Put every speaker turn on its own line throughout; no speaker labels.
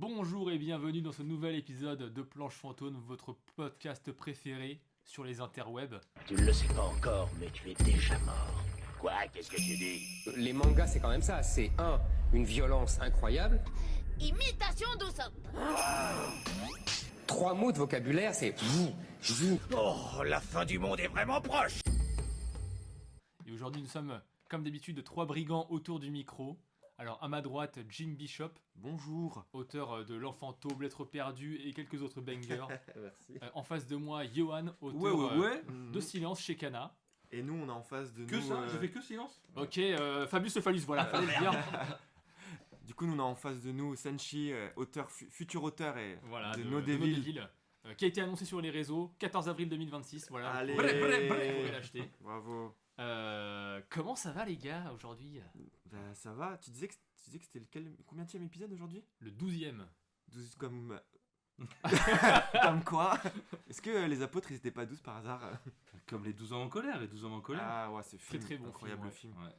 Bonjour et bienvenue dans ce nouvel épisode de Planche Fantôme, votre podcast préféré sur les interwebs.
Tu ne le sais pas encore, mais tu es déjà mort. Quoi? Qu'est-ce que tu dis?
Les mangas, c'est quand même ça. C'est une violence incroyable.
Imitation d'Usopp.
3 mots de vocabulaire, c'est vous.
Oh, la fin du monde est vraiment proche!
Et aujourd'hui nous sommes, comme d'habitude, 3 brigands autour du micro. Alors à ma droite, Jim Bishop.
Bonjour.
Auteur de L'Enfant Taube, Lettres perdues et quelques autres bangers.
Merci.
En face de moi, Johan, auteur de Silence chez Kana.
Et nous, on a en face de
Que
nous...
ça J'ai fait que silence.
Ok, Fabius le Phallus, voilà, fallait le dire.
Du coup, nous, on a en face de nous Senshi, futur auteur et
Voilà,
de
de
No
No
Devil.
Devil, qui a été annoncé sur les réseaux, 14 avril 2026, voilà.
Allez.
Vous pouvez l'acheter.
Bravo.
Comment ça va les gars aujourd'hui?
Bah, ça va. Tu disais que c'était combienième épisode aujourd'hui?
Le 12e.
12 comme... comme quoi? Est-ce que les apôtres, ils étaient pas 12 par hasard?
Comme les 12 ans en colère, les 12 ans en colère.
Ah ouais, c'est film,
très bon
incroyable
film,
film.
Ouais.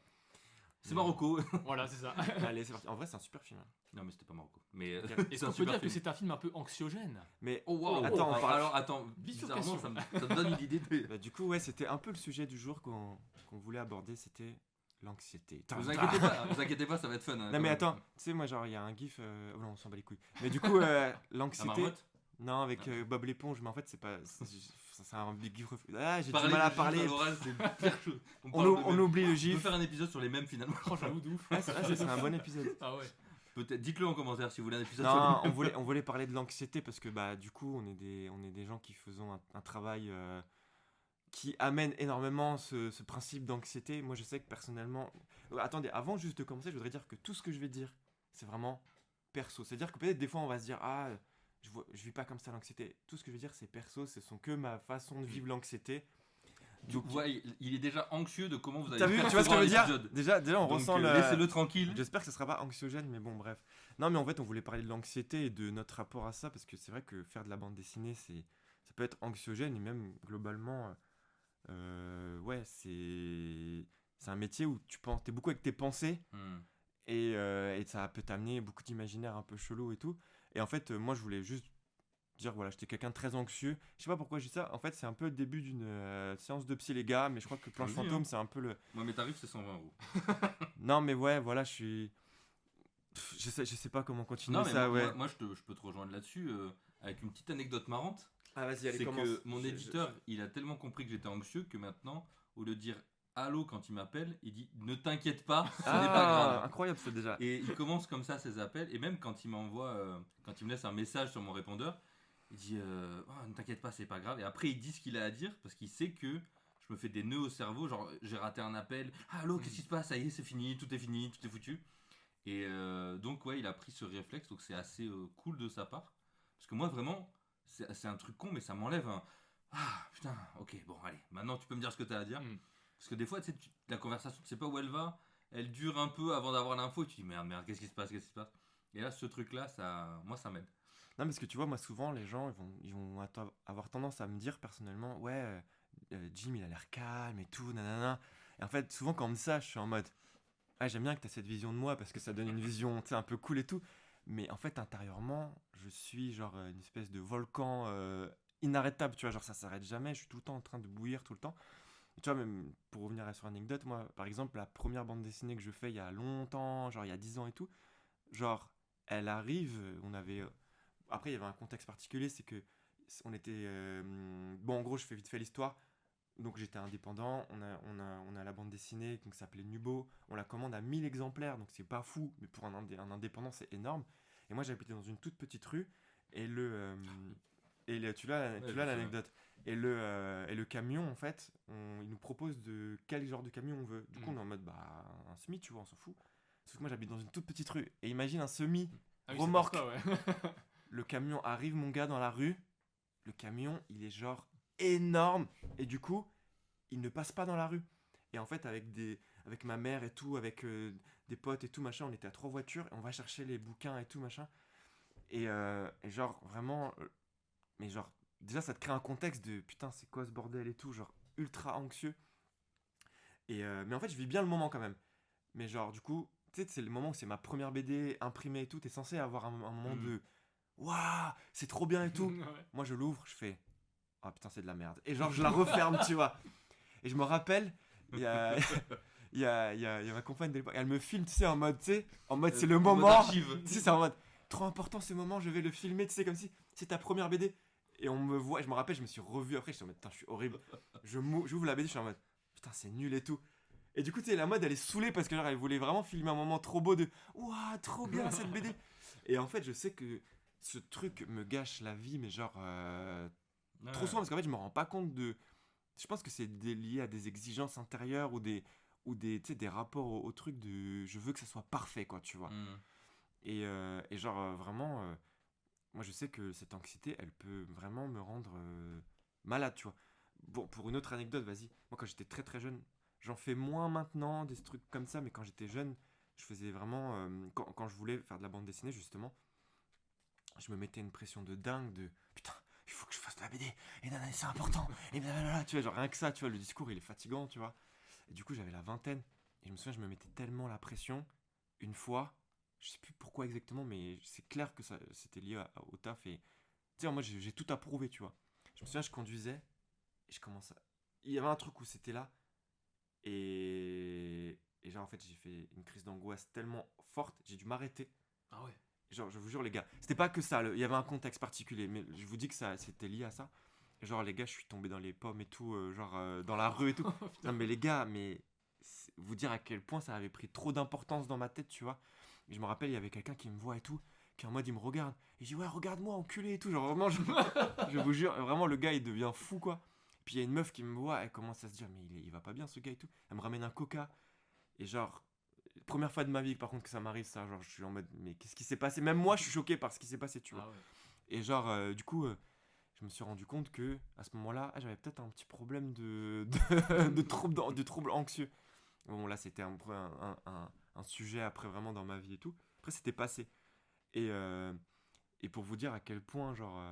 C'est Marocco.
Voilà, c'est ça.
Allez, c'est parti. En vrai, c'est un super film. Hein.
Non, mais c'était pas Marocco. Mais
Est-ce qu'on peut dire que c'est un film un peu anxiogène?
Mais
Oh wow.
attends, on parle...
Alors attends,
Bifurcation.
bizarrement, ça me donne une idée de.
Bah, du coup, ouais, c'était un peu le sujet du jour qu'on voulait aborder, c'était l'anxiété.
Vous inquiétez pas, ça va être fun. Hein,
Non
quand
mais
même.
attends, tu sais moi genre il y a un gif, oh non on s'en bat les couilles. Mais du coup
La
l'anxiété,
marmotte.
non avec Bob l'éponge, mais en fait c'est pas, c'est un big gif. Ah j'ai du
Parler
mal à
de
parler.
gif à l'oral, c'est la pire chose.
On oublie le
On peut
gif.
faire un épisode sur les mêmes finalement.
Oh, j'avoue de ouf.
Ouais, c'est un bon épisode.
Ah ouais.
Peut-être, dites-le en commentaire si vous voulez un épisode sur
Non,
les mêmes.
on voulait parler de l'anxiété parce que bah du coup on est des gens qui faisons un travail qui amène énormément ce principe d'anxiété. Moi je sais que personnellement, attendez, avant juste de commencer, je voudrais dire que tout ce que je vais dire, c'est vraiment perso. C'est-à-dire que peut-être des fois on va se dire ah je vis pas comme ça l'anxiété. Tout ce que je veux dire c'est perso, ce sont que ma façon de vivre l'anxiété. Donc,
Ouais, il est déjà anxieux de comment vous allez
t'as vu, tu vois ce que je veux dire?
l'épisode.
Déjà on
Donc,
ressent le...
laissez-le tranquille.
J'espère que ce sera pas anxiogène, mais bon, bref. Non, mais en fait, on voulait parler de l'anxiété et de notre rapport à ça, parce que c'est vrai que faire de la bande dessinée, ça peut être anxiogène, et même globalement, ouais, c'est un métier où t'es beaucoup avec tes pensées,
Hmm.
et ça peut t'amener beaucoup d'imaginaire un peu chelou et tout. Et en fait, moi, je voulais juste dire, voilà, j'étais quelqu'un de très anxieux. Je sais pas pourquoi je dis ça. En fait, c'est un peu le début d'une séance de psy, les gars, mais je crois que Planche
Vas-y,
Fantôme,
hein.
c'est un peu le...
Moi, mes tarifs, c'est 120 euros.
Non, mais ouais, voilà, je suis... Je sais pas comment continuer
Non, mais
ça, ouais.
moi, je peux te rejoindre là-dessus avec une petite anecdote marrante.
Ah, vas-y,
C'est que mon éditeur, il a tellement compris que j'étais anxieux que maintenant, au lieu de dire allô quand il m'appelle, il dit ne t'inquiète pas, ce n'est pas grave.
Incroyable, ça, déjà.
Et il commence comme ça ses appels, et même quand il m'envoie, quand il me laisse un message sur mon répondeur, il dit oh, ne t'inquiète pas, c'est pas grave. Et après, il dit ce qu'il a à dire parce qu'il sait que je me fais des nœuds au cerveau, genre j'ai raté un appel, ah, allô, qu'est-ce qui se passe, ça y est, c'est fini, tout est foutu. Et donc, ouais, il a pris ce réflexe, donc c'est assez cool de sa part. Parce que moi, vraiment, c'est un truc con, mais ça m'enlève un. Ah, putain, ok, bon, allez, maintenant tu peux me dire ce que t'as à dire.
Mm.
Parce que des fois, tu sais, la conversation, tu sais pas où elle va, elle dure un peu avant d'avoir l'info, et tu dis merde, qu'est-ce qui se passe? Et là, ce truc-là, moi, ça m'aide.
Non, parce que tu vois, moi, souvent, les gens, ils vont avoir tendance à me dire personnellement, ouais, Jim, il a l'air calme et tout, nanana. Et en fait, souvent, quand on me dit ça, je suis en mode, ah, j'aime bien que tu as cette vision de moi parce que ça donne une vision, tu sais, un peu cool et tout. Mais en fait, intérieurement, je suis genre une espèce de volcan inarrêtable, tu vois, genre ça s'arrête jamais, je suis tout le temps en train de bouillir tout le temps. Et tu vois, même pour revenir sur l'anecdote, moi, par exemple, la première bande dessinée que je fais il y a longtemps, genre il y a 10 ans et tout, genre, elle arrive, on avait... Après, il y avait un contexte particulier, c'est que on était... Bon, en gros, je fais vite fait l'histoire. Donc j'étais indépendant, on a la bande dessinée qui s'appelait Nubo, on la commande à 1000 exemplaires, donc c'est pas fou, mais pour un indépendant c'est énorme. Et moi j'habitais dans une toute petite rue, et tu l'as l'anecdote. Et le camion en fait, il nous propose de quel genre de camion on veut. Du coup on est en mode bah un semi, tu vois, on s'en fout. Sauf que moi j'habite dans une toute petite rue, et imagine un semi,
Ah oui,
remorque.
c'est pour ça, ouais.
Le camion arrive mon gars dans la rue, le camion il est genre énorme, et du coup il ne passe pas dans la rue. Et en fait avec ma mère et tout, avec des potes et tout machin, on était à 3 voitures et on va chercher les bouquins et tout machin, et genre vraiment mais genre déjà ça te crée un contexte de putain c'est quoi ce bordel et tout, genre ultra anxieux. Et mais en fait je vis bien le moment quand même, mais genre du coup tu sais, c'est le moment où c'est ma première BD imprimée et tout. T'es censé avoir un moment de waouh, c'est trop bien et tout.
Ouais.
Moi, je l'ouvre, je fais ah putain, c'est de la merde. Et genre, je la referme, tu vois. Et je me rappelle, il y a, il y a ma compagne de l'époque, elle me filme, tu sais, en mode, c'est le moment.
Archive.
Tu sais, c'est en mode trop important ce moment, je vais le filmer, tu sais, comme si c'est ta première BD. Et on me voit, je me rappelle, je me suis revu après, je suis en mode putain, je suis horrible. J'ouvre la BD, je suis en mode putain, c'est nul et tout. Et du coup, tu sais, la mode, elle est saoulée parce que genre, elle voulait vraiment filmer un moment trop beau de waouh, trop bien cette BD. Et en fait, je sais que ce truc me gâche la vie, mais genre trop souvent parce qu'en fait, je me rends pas compte de. Je pense que c'est lié à des exigences intérieures ou des tu sais, des rapports au truc de je veux que ça soit parfait, quoi, tu vois. Et genre vraiment, moi je sais que cette anxiété, elle peut vraiment me rendre malade, tu vois. Bon, pour une autre anecdote, vas-y. Moi, quand j'étais très très jeune, j'en fais moins maintenant, des trucs comme ça, mais quand j'étais jeune, je faisais vraiment. Quand je voulais faire de la bande dessinée, justement, je me mettais une pression de dingue de putain, il faut que je fasse de la BD, et nanana, c'est important, et blablabla, tu vois, genre rien que ça, tu vois, le discours il est fatigant, tu vois. Et du coup, j'avais la vingtaine, et je me souviens, je me mettais tellement la pression, une fois, je sais plus pourquoi exactement, mais c'est clair que ça, c'était lié au taf, et tu sais, moi j'ai tout approuvé, tu vois. Je me souviens, je conduisais, et je commence à. Il y avait un truc où c'était là, et genre en fait, j'ai fait une crise d'angoisse tellement forte, j'ai dû m'arrêter.
Ah ouais.
Genre, je vous jure, les gars, c'était pas que ça, il y avait un contexte particulier, mais je vous dis que ça, c'était lié à ça. Genre, les gars, je suis tombé dans les pommes et tout, dans la rue et tout. Non, mais les gars, vous dire à quel point ça avait pris trop d'importance dans ma tête, tu vois. Et je me rappelle, il y avait quelqu'un qui me voit et tout, qui en mode, il me regarde. Et je dis, ouais, regarde-moi, enculé et tout. Genre, vraiment, je vous jure, vraiment, le gars, il devient fou, quoi. Puis il y a une meuf qui me voit, elle commence à se dire, mais il va pas bien, ce gars et tout. Elle me ramène un coca. Et genre, première fois de ma vie, par contre, que ça m'arrive, ça, genre, je suis en mode, mais qu'est-ce qui s'est passé? Même moi, je suis choqué par ce qui s'est passé, tu vois.
Ah ouais.
Et genre, du coup, je me suis rendu compte que à ce moment-là, j'avais peut-être un petit problème de trouble anxieux. Bon, là, c'était un sujet après vraiment dans ma vie et tout. Après, c'était passé. Et pour vous dire à quel point, genre,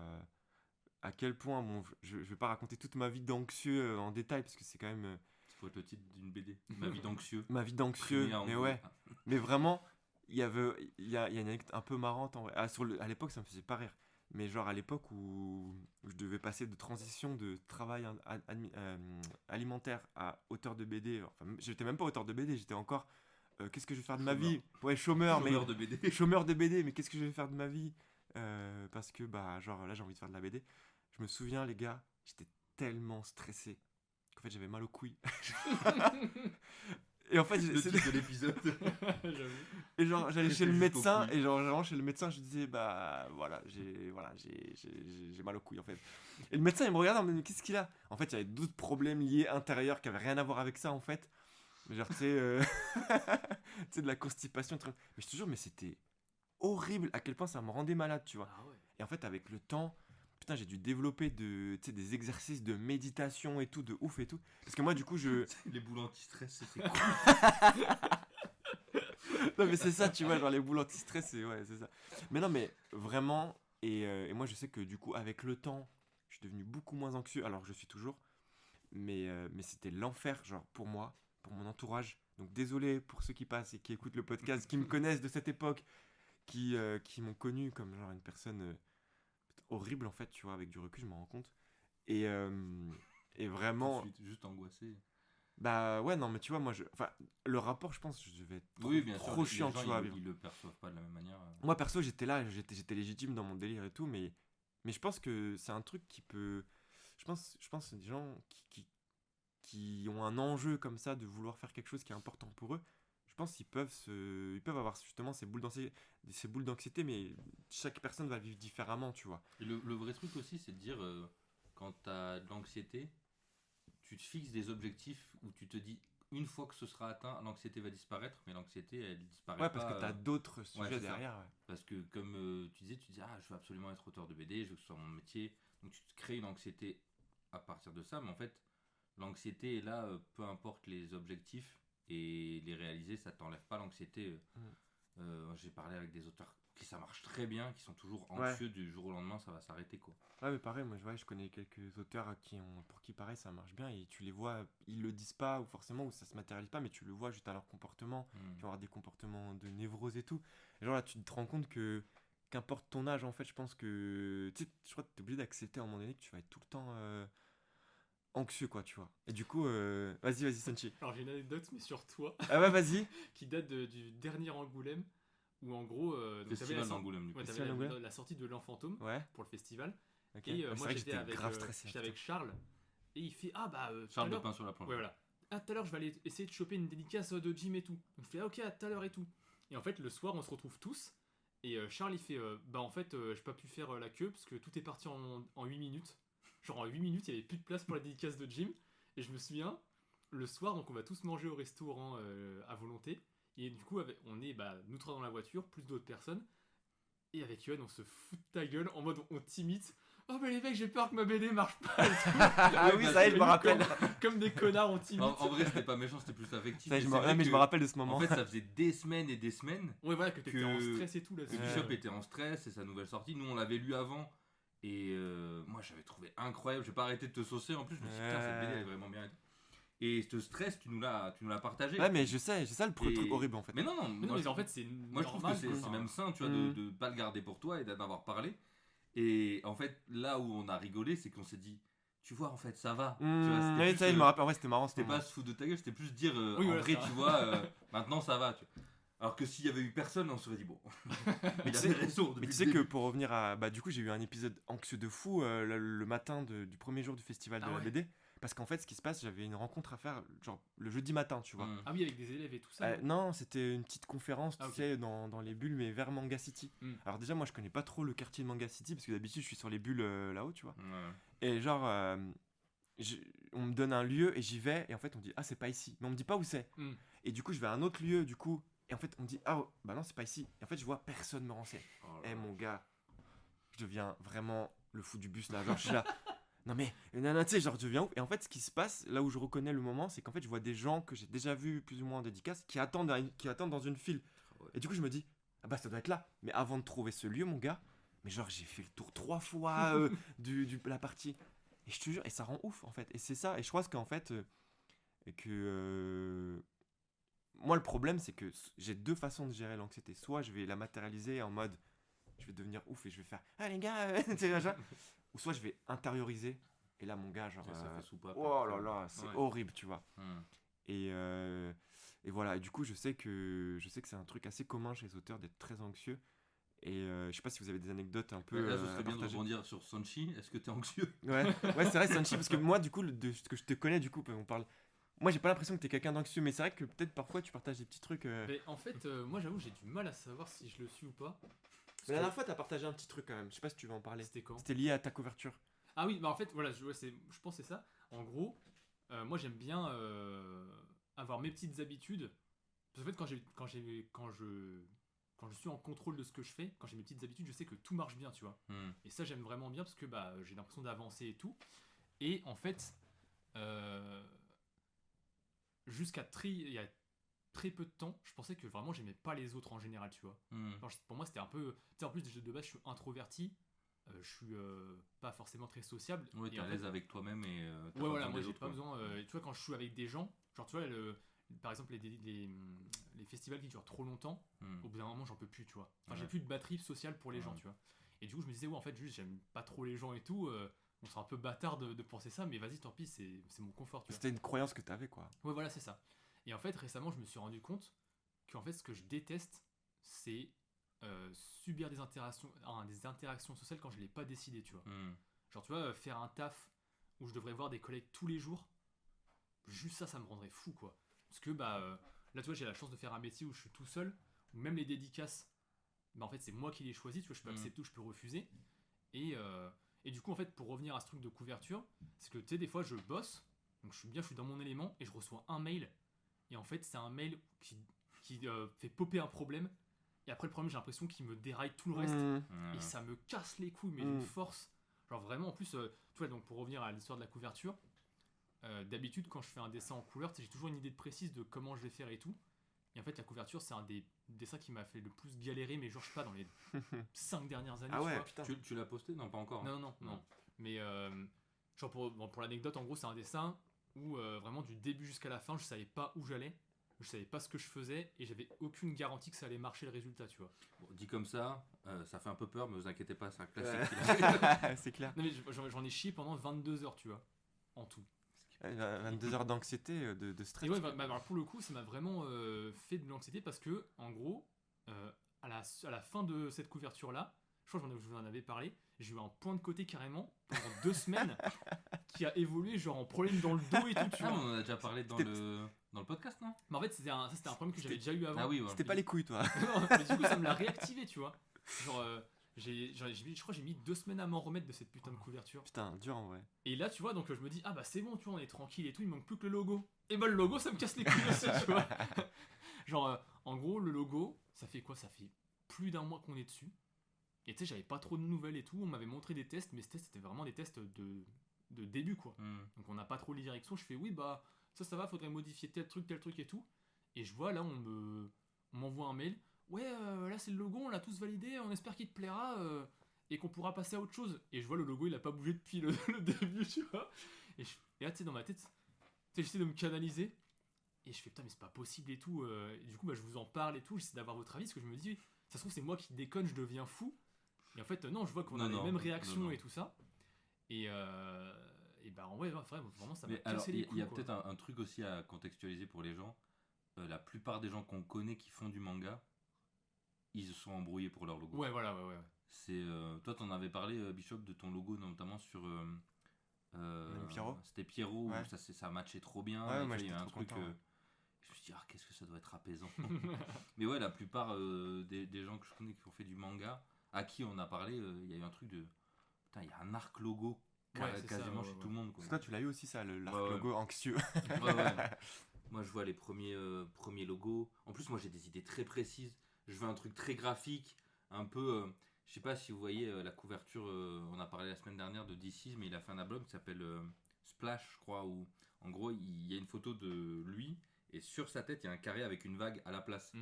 bon, je vais pas raconter toute ma vie d'anxieux en détail parce que c'est quand même.
Ça faut être le titre d'une BD. Ma vie d'anxieux.
Ma vie d'anxieux,
Primé en
mais
gros.
ouais. Mais vraiment, il y a une anecdote un peu marrante en vrai. Ah, à l'époque, ça me faisait pas rire. Mais genre à l'époque où je devais passer de transition de travail alimentaire à auteur de BD, enfin j'étais même pas auteur de BD, j'étais encore qu'est-ce que je vais faire de ma vie? Ouais, chômeur
Chômeur de BD.
chômeur de BD, mais qu'est-ce que je vais faire de ma vie? Parce que bah genre là j'ai envie de faire de la BD. Je me souviens les gars, j'étais tellement stressé qu'en fait j'avais mal aux couilles. Et en fait,
Le titre de l'épisode.
J'avoue.
et genre j'allais chez le
Juste aux
médecin
couilles.
et genre vraiment chez le médecin je disais bah voilà j'ai mal aux couilles en fait. Et le médecin il me regarde mais qu'est-ce qu'il a? En fait il y avait d'autres problèmes liés intérieurs qui avaient rien à voir avec ça en fait. Mais genre tu sais tu sais de la constipation truc. Mais je te jure mais c'était horrible à quel point ça me rendait malade tu vois.
Ah ouais.
Et en fait avec le temps putain j'ai dû développer tu sais, des exercices de méditation et tout de ouf et tout parce que moi du coup je
Les boules anti-stress, c'est cool.
non mais c'est ça tu vois genre les boules anti-stress c'est ça mais non mais vraiment et moi je sais que du coup avec le temps je suis devenu beaucoup moins anxieux alors que je suis toujours mais c'était l'enfer genre pour moi pour mon entourage donc désolé pour ceux qui passent et qui écoutent le podcast qui me connaissent de cette époque qui m'ont connu comme genre une personne horrible en fait tu vois avec du recul je m'en rends compte et vraiment
Tout de suite, juste angoissé.
bah ouais non mais tu vois moi enfin le rapport je pense je devais être
Oui, bien sûr.
trop
les
chiant
gens,
tu vois à
ils,
vivre.
ils le perçoivent pas de la même manière.
Moi perso j'étais là, j'étais légitime dans mon délire et tout, mais je pense que c'est un truc qui peut. Je pense que c'est des gens qui ont un enjeu comme ça de vouloir faire quelque chose qui est important pour eux. Je pense ils peuvent avoir justement ces boules d'anxiété, mais chaque personne va vivre différemment, tu vois.
Et le vrai truc aussi, c'est de dire, quand t'as de l'anxiété, tu te fixes des objectifs où tu te dis, une fois que ce sera atteint, l'anxiété va disparaître, mais l'anxiété, elle disparaît
Ouais,
pas.
parce que t'as d'autres sujets
c'est ça.
derrière. Ouais.
Parce que comme tu dis, ah, je veux absolument être auteur de BD, je veux que ce soit mon métier. Donc tu te crées une anxiété à partir de ça, mais en fait, l'anxiété est là, peu importe les objectifs, et les réaliser, ça t'enlève pas l'anxiété. J'ai parlé avec des auteurs qui ça marche très bien, qui sont toujours
Ouais.
anxieux du jour au lendemain, ça va s'arrêter quoi.
Ouais, mais pareil, moi je connais quelques auteurs pour qui pareil ça marche bien et tu les vois, ils le disent pas ou forcément ou ça se matérialise pas, mais tu le vois juste à leur comportement, tu vas avoir des comportements de névrose et tout. Et genre là, tu te rends compte que qu'importe ton âge, en fait, je pense que tu sais, je crois que t'es obligé d'accepter à un moment donné que tu vas être tout le temps anxieux, quoi, tu vois. Et du coup, vas-y, Sanchi.
Alors j'ai une anecdote, mais sur toi,
Ah ouais, vas-y.
qui date du dernier Angoulême, où en gros, donc t'avais
Festival
la, sor-
d'Angoulême du coup.
ouais,
Festival
t'avais
d'Angoulême.
la sortie de l'Enfantôme
Ouais,
pour le festival.
ok.
Et
Ouais, c'est
moi
vrai que
j'étais avec,
grave stressé.
j'étais avec Charles, et il fait tout à
Charles de
l'heure-
pain sur la planche.
Ouais, voilà. Ah, tout à l'heure, je vais aller essayer de choper une dédicace de Jim et tout. Donc, je fais, ah, ok, à tout à l'heure et tout. Et en fait, le soir, on se retrouve tous. Et Charles, il fait, en fait, j'ai pas pu faire la queue parce que tout est parti en 8 minutes. Genre, en 8 minutes, il y avait plus de place pour la dédicace de Jim. Et je me souviens, le soir, donc, on va tous manger au restaurant à volonté. Et du coup, on est, nous trois dans la voiture, plus d'autres personnes. Et avec Yoann, on se fout de ta gueule en mode, on t'imite. Oh, mais les mecs, j'ai peur que ma BD marche pas. et tout.
Ah oui, ça y est, je me rappelle.
Comme des connards, on t'imite.
En vrai, c'était pas méchant, c'était plus affectif.
Ça y est,
Et
je
c'est
me...
vrai
non, mais je
que,
me rappelle de ce moment.
En fait, ça faisait des semaines et des semaines
Ouais, voilà, que t'étais
que-
en stress et tout là.
que Bishop était en stress, c'est sa nouvelle sortie. Nous, on l'avait lu avant. Et moi, j'avais trouvé incroyable. J'ai pas arrêté de te saucer. En plus, je me suis dit, putain, cette BD elle est vraiment bien. Et ce stress, tu nous l'as partagé.
Ouais, mais je sais, c'est ça le
Et-
truc horrible en fait.
Mais non, non.
Mais non,
moi,
mais
je-
en fait, c'est
Moi, je trouve que
normal,
c'est
quoi.
même sain, tu vois,
Mm.
de pas le garder pour toi et d'en avoir parlé. Et en fait, là où on a rigolé, c'est qu'on s'est dit, tu vois, en fait, ça va. Tu vois, c'était
Ouais,
plus,
ça y est, je me rappelle. Ouais, c'était marrant.
c'était pas se foutre de ta gueule, c'était plus dire,
Oui,
en
voilà,
vrai,
ça
tu
va.
vois, maintenant ça va. Tu vois. Alors que s'il y avait eu personne, on se serait dit, bon, il
tu
avait
sais-
raison.
Mais
depuis
tu sais
le
que
début.
pour revenir à. Bah, du coup, j'ai eu un épisode anxieux de fou le matin du premier jour du festival de
Ah
la
ouais.
BD. Parce qu'en fait, ce qui se passe, j'avais une rencontre à faire, genre le jeudi matin, tu vois.
Mm.
Ah oui, avec des élèves et tout ça.
Non, c'était une petite conférence, tu
Ah, ok.
sais, dans les bulles, mais vers Manga City.
Mm.
Alors, déjà, moi, je connais pas trop le quartier de Manga City, parce que d'habitude, je suis sur les bulles là-haut, tu vois.
Ouais.
Et genre, on me donne un lieu et j'y vais, et en fait, on me dit, ah, c'est pas ici. Mais on me dit pas où c'est.
Mm.
Et du coup, je vais à un autre lieu, du coup, et en fait, on me dit, ah, oh, bah non, c'est pas ici. Et en fait, je vois personne me renseigne.
Oh là
Eh
là.
mon gars, je deviens vraiment le fou du bus là. Genre, je suis là. Non mais, tu sais, genre, je deviens ouf. Et en fait, ce qui se passe, là où je reconnais le moment, c'est qu'en fait, je vois des gens que j'ai déjà vus plus ou moins en dédicace qui attendent dans une file.
Ouais.
Et du coup, je me dis, ah bah ça doit être là. Mais avant de trouver ce lieu, mon gars, mais genre, j'ai fait le tour 3 fois la partie. Et je te jure, et ça rend ouf en fait. Et c'est ça. Et je pense qu'en fait, moi, le problème, c'est que j'ai deux façons de gérer l'anxiété. Soit je vais la matérialiser en mode, je vais devenir ouf et je vais faire, ah les gars, tu sais, machin. Ou soit je vais intérioriser. Et là, mon gars, genre,
Ça fait soupape.
oh là là, c'est
Ouais.
horrible, tu vois.
Mm.
Et voilà. Et du coup, je sais que c'est un truc assez commun chez les auteurs d'être très anxieux. Et je sais pas si vous avez des anecdotes un peu.
Là, ce
à
serait bien de
partager.
rebondir sur Sanchi. Est-ce que t'es anxieux?
Ouais, ouais, c'est vrai, Sanchi, parce que moi, du coup, de ce que je te connais, du coup, on parle. Moi, j'ai pas l'impression que t'es quelqu'un d'anxieux, mais c'est vrai que peut-être parfois tu partages des petits trucs.
Mais en fait, moi j'avoue, j'ai du mal à savoir si je le suis ou pas. Parce
Mais la
que-
dernière fois, t'as partagé un petit truc quand même. Je sais pas si tu veux en parler.
C'était quand?
C'était lié à ta couverture.
Ah oui, bah en fait, voilà, je pense que c'est ça. En gros, moi j'aime bien avoir mes petites habitudes. Parce qu'en fait, quand je suis en contrôle de ce que je fais, quand j'ai mes petites habitudes, je sais que tout marche bien, tu vois.
Mm.
Et ça, j'aime vraiment bien parce que j'ai l'impression d'avancer et tout. Et en fait, il y a très peu de temps, je pensais que vraiment j'aimais pas les autres en général, tu vois.
Mm.
Genre, pour moi, c'était un peu. Tu sais, en plus, de base, je suis introverti. Je suis pas forcément très sociable.
Ouais,
Et
t'es
en
à
fait,
l'aise avec toi-même et t'as
ouais,
pas
voilà,
besoin
moi
des
j'ai
autres,
pas
quoi.
besoin. Tu vois, quand je suis avec des gens, genre, tu vois, par exemple, les festivals qui durent trop longtemps,
Mm.
au bout d'un moment, j'en peux plus, tu vois. Enfin, j'ai
Ouais.
plus de batterie sociale pour les gens,
Ouais.
tu vois. Et du coup, je me disais, ouais, en fait, juste, j'aime pas trop les gens et tout. On serait un peu bâtard de penser ça, mais vas-y, tant pis, c'est mon confort, tu vois.
C'était une croyance que t'avais, quoi.
Ouais, voilà, c'est ça. Et en fait, récemment, je me suis rendu compte qu'en fait, ce que je déteste, c'est subir des interactions sociales quand je l'ai pas décidé, tu vois.
Mm.
Genre, tu vois, faire un taf où je devrais voir des collègues tous les jours, juste ça me rendrait fou, quoi. Parce que, là, tu vois, j'ai la chance de faire un métier où je suis tout seul, où même les dédicaces, en fait, c'est moi qui les choisis, tu vois, je peux accepter ou je peux refuser. Et du coup, en fait, pour revenir à ce truc de couverture, c'est que, tu sais, des fois, je bosse, donc je suis dans mon élément, et je reçois un mail, et en fait, c'est un mail qui fait popper un problème, et après le problème, j'ai l'impression qu'il me déraille tout le reste.
Ouais.
Et ça me casse les couilles, mais d'une force. Genre vraiment, en plus, tu vois, donc pour revenir à l'histoire de la couverture, d'habitude, quand je fais un dessin en couleur, tu sais, j'ai toujours une idée précise de comment je vais faire et tout. Et en fait, la couverture, c'est un des dessins qui m'a fait le plus galérer, mais genre, je sais pas, dans les 5 dernières années.
Ah
tu
ouais,
vois.
putain.
Tu l'as posté? Non, pas encore.
Non, non, non. Mais genre pour l'anecdote, en gros, c'est un dessin où vraiment du début jusqu'à la fin, je savais pas où j'allais, je savais pas ce que je faisais et j'avais aucune garantie que ça allait marcher le résultat, tu vois.
Bon, dit comme ça fait un peu peur, mais vous inquiétez pas, c'est un
Ouais.
classique.
C'est clair.
Non, mais j'en ai chié pendant 22 heures, tu vois, en tout.
22 heures d'anxiété, de stress.
Et ouais, alors pour le coup, ça m'a vraiment fait de l'anxiété parce que, en gros, à la fin de cette couverture-là, je crois que je vous en avais parlé, j'ai eu un point de côté carrément pendant 2 semaines qui a évolué genre en problème dans le dos et tout, tu
Ah,
vois.
on en a déjà parlé dans le podcast, non?
Mais en fait, c'était un problème que j'avais déjà eu avant.
Ah oui, ouais.
C'était pas les couilles, toi.
Non, mais du coup, ça me l'a réactivé, tu vois. Genre, je crois que j'ai mis 2 semaines à m'en remettre de cette putain de couverture.
Putain, dur en vrai.
Et là, tu vois, donc je me dis, ah bah c'est bon, tu vois, on est tranquille et tout, il manque plus que le logo. Et bah le logo, ça me casse les couilles aussi, tu vois. Genre, en gros, le logo, ça fait quoi? Ça fait plus d'un mois qu'on est dessus. Et tu sais, j'avais pas trop de nouvelles et tout. On m'avait montré des tests, mais ces tests, c'était vraiment des tests de début, quoi. Donc on n'a pas trop les directions. Je fais, oui, bah ça va, faudrait modifier tel truc et tout. Et je vois, là, on m'envoie un mail. Ouais, là, c'est le logo, on l'a tous validé, on espère qu'il te plaira et qu'on pourra passer à autre chose. Et je vois, le logo, il a pas bougé depuis le début, tu vois. Et là, tu sais, dans ma tête, tu sais, j'essaie de me canaliser. Et je fais, putain, mais c'est pas possible et tout. Et du coup, bah, je vous en parle et tout. J'essaie d'avoir votre avis parce que je me dis, ça se trouve, c'est moi qui déconne, je deviens fou. Et en fait, non, je vois qu'on a les mêmes réactions et tout ça. Et bah, en vrai, vraiment, ça m'a
Mais alors,
cassé les couilles.
il y a
quoi.
peut-être un truc aussi à contextualiser pour les gens. La plupart des gens qu'on connaît qui font du manga, ils se sont embrouillés pour leur logo.
Ouais, voilà, ouais.
C'est toi, t'en avais parlé, Bishop, de ton logo, notamment sur.
Pierrot.
C'était Pierrot,
Ouais.
où ça matchait trop bien.
Ouais,
et
moi,
tu vois, il y
j'étais
avait un
trop
truc.
content, ouais.
Je me suis dit, ah, qu'est-ce que ça doit être apaisant. Mais ouais, la plupart des gens que je connais qui ont fait du manga, à qui on a parlé, il y a eu un truc de. Putain, il y a un arc logo
Ouais, c'est ça,
quasiment
ouais,
chez
ouais.
tout le monde. Quoi.
Parce que toi, tu l'as eu aussi, ça, l'arc
Ouais.
logo anxieux.
Ouais. Moi, je vois les premiers logos. En plus, moi, j'ai des idées très précises. Je veux un truc très graphique, un peu. Je sais pas si vous voyez la couverture. On a parlé la semaine dernière de DC, mais il a fait un album qui s'appelle Splash, je crois, où en gros, il y a une photo de lui et sur sa tête, il y a un carré avec une vague à la place.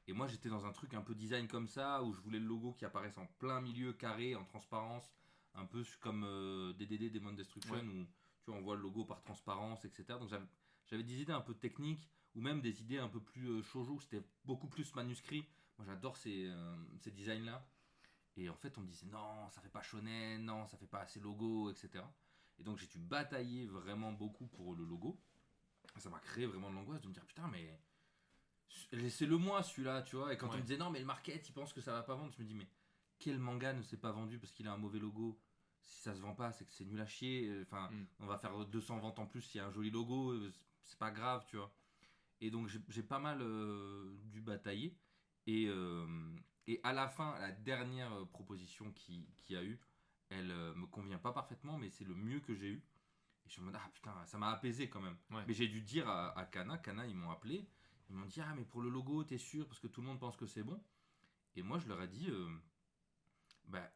Et moi, j'étais dans un truc un peu design comme ça, où je voulais le logo qui apparaisse en plein milieu, carré, en transparence, un peu comme DDD, Demon Destruction,
Ouais.
où tu vois, on voit le logo par transparence, etc. Donc j'avais des idées un peu techniques, ou même des idées un peu plus shoujo, c'était beaucoup plus manuscrit. Moi, j'adore ces designs-là. Et en fait, on me disait non, ça fait pas shonen, non, ça fait pas assez logo, etc. Et donc, j'ai dû batailler vraiment beaucoup pour le logo. Ça m'a créé vraiment de l'angoisse de me dire putain, mais laissez-le moi celui-là, tu vois. Et quand on
Ouais.
me disait non, mais le market, il pense que ça va pas vendre, je me dis mais quel manga ne s'est pas vendu parce qu'il a un mauvais logo? Si ça se vend pas, c'est que c'est nul à chier. Enfin, on va faire 200 ventes en plus s'il y a un joli logo, c'est pas grave, tu vois. Et donc, j'ai pas mal dû batailler. Et à la fin, la dernière proposition qu'il y a eu, elle me convient pas parfaitement, mais c'est le mieux que j'ai eu. Et je me dis, ah putain, ça m'a apaisé quand même.
Ouais.
Mais j'ai dû dire à Kana, ils m'ont appelé, ils m'ont dit, ah mais pour le logo, t'es sûr? Parce que tout le monde pense que c'est bon. Et moi, je leur ai dit,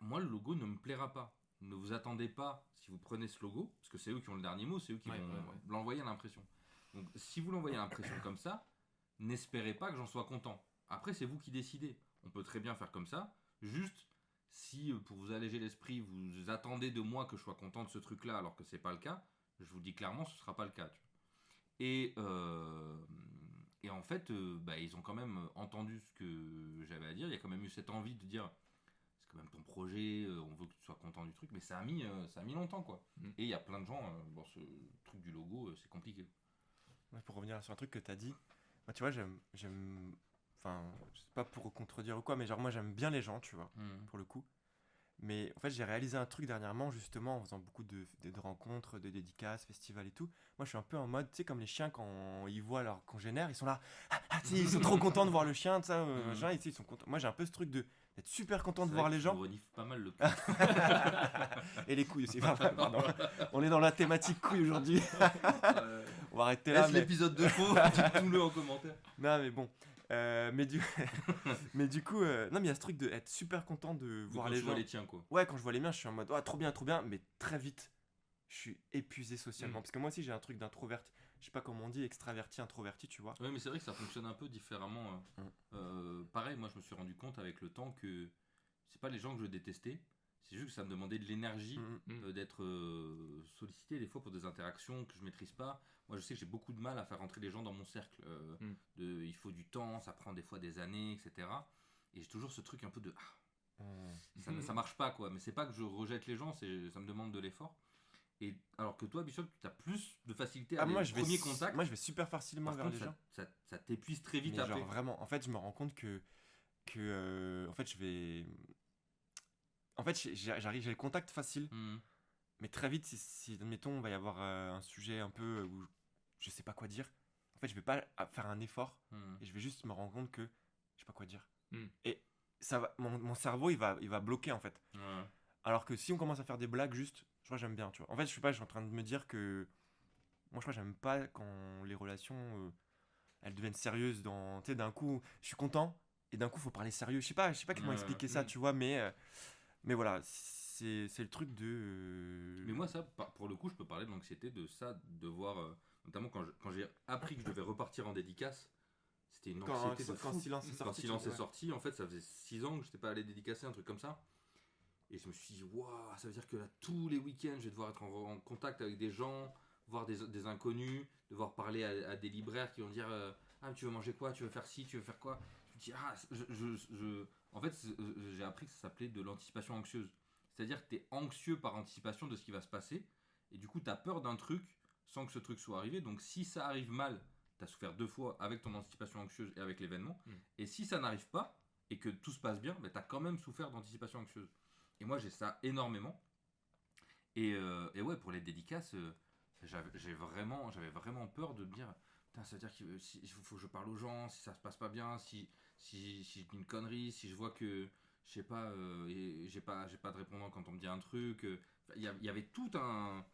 moi, le logo ne me plaira pas. Ne vous attendez pas, si vous prenez ce logo, parce que c'est eux qui ont le dernier mot, c'est eux qui
Ouais,
vont
ouais.
l'envoyer à l'impression. Donc, si vous l'envoyez à l'impression comme ça, n'espérez pas que j'en sois content. Après, c'est vous qui décidez. On peut très bien faire comme ça. Juste, si pour vous alléger l'esprit, vous attendez de moi que je sois content de ce truc-là, alors que c'est pas le cas, je vous dis clairement, ce sera pas le cas. Tu vois. Et en fait, ils ont quand même entendu ce que j'avais à dire. Il y a quand même eu cette envie de dire, c'est quand même ton projet, on veut que tu sois content du truc, mais ça a mis longtemps, quoi. Et il y a plein de gens, ce truc du logo, c'est compliqué.
Ouais, pour revenir sur un truc que t'as dit, moi, tu vois, j'aime, enfin, c'est pas pour contredire ou quoi, mais genre moi j'aime bien les gens, tu vois, pour le coup. Mais en fait, j'ai réalisé un truc dernièrement, justement, en faisant beaucoup de rencontres, de dédicaces, festivals et tout. Moi, je suis un peu en mode, tu sais, comme les chiens, quand ils voient leur congénère, ils sont là, tu sais, ils sont trop contents de voir le chien, ça, machin, et tu sais, ils sont contents. Moi, j'ai un peu ce truc d'être super content de voir les gens.
On renifle pas mal le cul.
Et les couilles aussi, pardon. On est dans la thématique couilles aujourd'hui. On va arrêter là.
Laisse l'épisode de faux, dites-nous-le en commentaire.
Non, mais bon. mais du coup, non, mais il y a ce truc de être super content de voir les gens.
Les tiens, quoi.
Ouais, quand je vois les miens, je suis en mode, oh, trop bien, mais très vite, je suis épuisé socialement. Parce que moi aussi, j'ai un truc d'introverte. je sais pas comment on dit, extraverti, introverti, tu vois.
Ouais, mais c'est vrai que ça fonctionne un peu différemment. Pareil, moi je me suis rendu compte avec le temps que c'est pas les gens que je détestais, c'est juste que ça me demandait de l'énergie d'être sollicité des fois pour des interactions que je maîtrise pas. Moi je sais que j'ai beaucoup de mal à faire rentrer les gens dans mon cercle. Il faut du temps, ça prend des fois des années, etc. Et j'ai toujours ce truc un peu de ça marche pas quoi. Mais c'est pas que je rejette les gens, ça me demande de l'effort. Et alors que toi, Bishop, tu as plus de facilité à aller
moi,
au premier contact.
Moi, je vais super facilement
Par
vers
contre,
les gens.
ça t'épuise très vite
Mais
après.
genre vraiment, en fait, je me rends compte que en fait, en fait, j'ai le contact facile, mais très vite, si admettons, il va y avoir un sujet un peu où je sais pas quoi dire, en fait, je vais pas faire un effort et je vais juste me rendre compte que je sais pas quoi dire. Et ça va, mon cerveau, il va bloquer en fait.
Ouais.
Alors que si on commence à faire des blagues, juste, je crois que j'aime bien, tu vois. En fait, je sais pas, je suis en train de me dire que moi, je crois que j'aime pas quand les relations elles deviennent sérieuses tu sais, d'un coup, je suis content et d'un coup, faut parler sérieux. Je sais pas comment expliquer ça, tu vois, mais voilà, c'est le truc de.
Mais moi, ça, pour le coup, je peux parler de l'anxiété de ça, de voir, notamment quand j'ai appris que je devais repartir en dédicace, c'était une anxiété de fou.
Quand Silence est sorti.
Quand Silence est sorti, en fait, ça faisait 6 ans que je n'étais pas allé dédicacer, un truc comme ça. Et je me suis dit, waouh, ça veut dire que là, tous les week-ends, je vais devoir être en contact avec des gens, voir des inconnus, devoir parler à des libraires qui vont dire ah, tu veux manger quoi, tu veux faire ci, tu veux faire quoi. Je me dis, en fait, j'ai appris que ça s'appelait de l'anticipation anxieuse. C'est-à-dire que tu es anxieux par anticipation de ce qui va se passer, et du coup, tu as peur d'un truc sans que ce truc soit arrivé. Donc, si ça arrive mal, tu as souffert 2 fois avec ton anticipation anxieuse et avec l'événement. Et si ça n'arrive pas, et que tout se passe bien, tu as quand même souffert d'anticipation anxieuse. Et moi, j'ai ça énormément. Et ouais, pour les dédicaces, j'avais vraiment peur de me dire, putain, ça veut dire qu'il faut que je parle aux gens, si ça se passe pas bien, si je dis une connerie, si je vois que, je sais pas, j'ai pas de répondant quand on me dit un truc. Il y avait tout un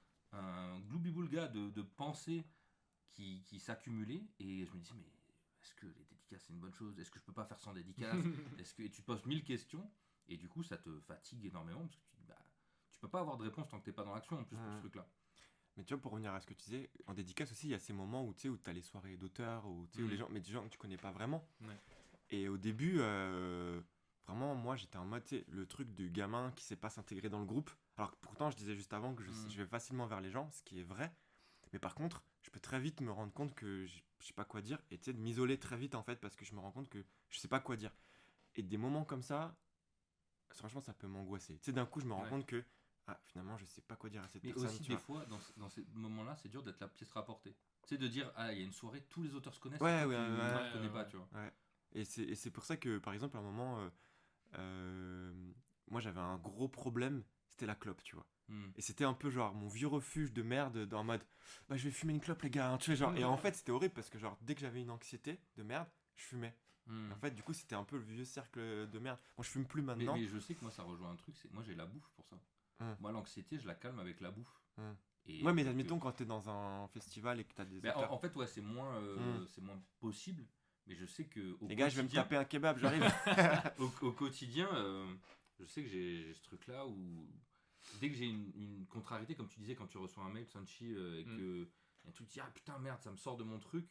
gloubi-boulga de pensées qui s'accumulaient, et je me disais, mais est-ce que les dédicaces c'est une bonne chose? Est-ce que je peux pas faire sans dédicace? Et tu te poses 1000 questions, et du coup ça te fatigue énormément, parce que tu te dis, bah, tu peux pas avoir de réponse tant que t'es pas dans l'action en plus pour ce truc-là.
Mais tu vois, pour revenir à ce que tu disais, en dédicace aussi, il y a ces moments où tu sais, où t'as les soirées d'auteurs, où les gens, mais des gens que tu connais pas vraiment.
Ouais.
Et au début, vraiment, moi j'étais en mode, tu sais, le truc du gamin qui sait pas s'intégrer dans le groupe. Alors que pourtant, je disais juste avant que je vais facilement vers les gens, ce qui est vrai. Mais par contre, je peux très vite me rendre compte que je sais pas quoi dire, et tu sais, de m'isoler très vite en fait, parce que je me rends compte que je sais pas quoi dire. Et des moments comme ça, franchement, ça peut m'angoisser. Tu sais, d'un coup, je me rends compte que finalement, je sais pas quoi dire à cette personne.
Mais aussi, des fois, dans ces moments-là, c'est dur d'être la pièce rapportée. Tu sais, de dire, il y a une soirée, tous les auteurs se connaissent,
ouais,
tu ne connais pas, tu vois.
Ouais. Et c'est pour ça que, par exemple, à un moment, moi, j'avais un gros problème, c'était la clope, tu vois. Et c'était un peu genre mon vieux refuge de merde, en mode, bah, je vais fumer une clope, les gars, hein, tu sais, genre. Et en fait, c'était horrible parce que, genre, dès que j'avais une anxiété de merde, je fumais. En fait, du coup, c'était un peu le vieux cercle de merde. Moi, je fume plus maintenant.
Mais je sais que moi, ça rejoint un truc, moi, j'ai la bouffe pour ça. Moi, l'anxiété, je la calme avec la bouffe. Et
ouais, mais admettons quand t'es dans un festival et que t'as des auteurs.
En fait, ouais, c'est moins possible. Mais je sais que
les gars, je vais me taper un kebab, j'arrive.
au quotidien, je sais que j'ai ce truc-là où dès que j'ai une contrariété, comme tu disais, quand tu reçois un mail, Sanchi, et que y a un truc qui dit, ah putain, merde, ça me sort de mon truc.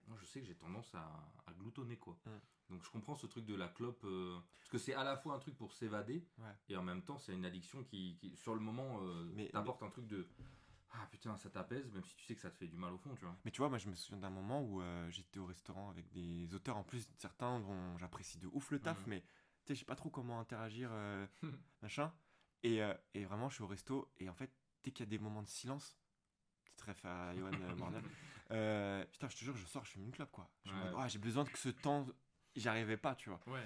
Moi, je sais que j'ai tendance à gloutonner, quoi. Donc, je comprends ce truc de la clope, parce que c'est à la fois un truc pour s'évader, et en même temps, c'est une addiction qui sur le moment, t'apporte un truc de ah putain, ça t'apaise, même si tu sais que ça te fait du mal au fond, tu vois.
Mais tu vois, moi, je me souviens d'un moment où j'étais au restaurant avec des auteurs, en plus, certains dont j'apprécie de ouf le taf, mais tu sais, je sais pas trop comment interagir, machin. Et vraiment, je suis au resto, et en fait, dès qu'il y a des moments de silence, petite ref à Johan Morner, putain, je te jure, je sors, je fume une clope, quoi. J'ai besoin que ce temps, j'y arrivais pas, tu vois.
Ouais.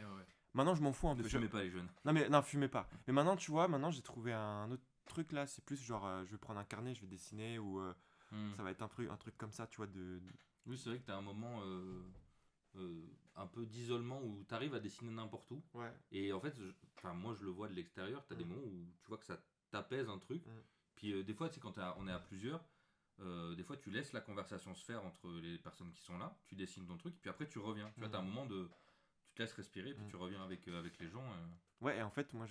Maintenant, je m'en fous un peu.
Ne fumez pas, les jeunes.
Non, fumez pas. Mais maintenant, tu vois, j'ai trouvé un autre truc là, c'est plus genre, je vais prendre un carnet, je vais dessiner, ou ça va être un truc comme ça, tu vois.
Oui, c'est vrai que t'as un moment un peu d'isolement où t'arrives à dessiner n'importe où.
Ouais.
Et en fait, moi, je le vois de l'extérieur, t'as des moments où tu vois que ça t'apaise un truc. Puis des fois, tu sais, quand on est à plusieurs, des fois, tu laisses la conversation se faire entre les personnes qui sont là, tu dessines ton truc, puis après, tu reviens. Tu vois, t'as un moment tu te laisses respirer, puis tu reviens avec les gens.
Ouais, et en fait, moi,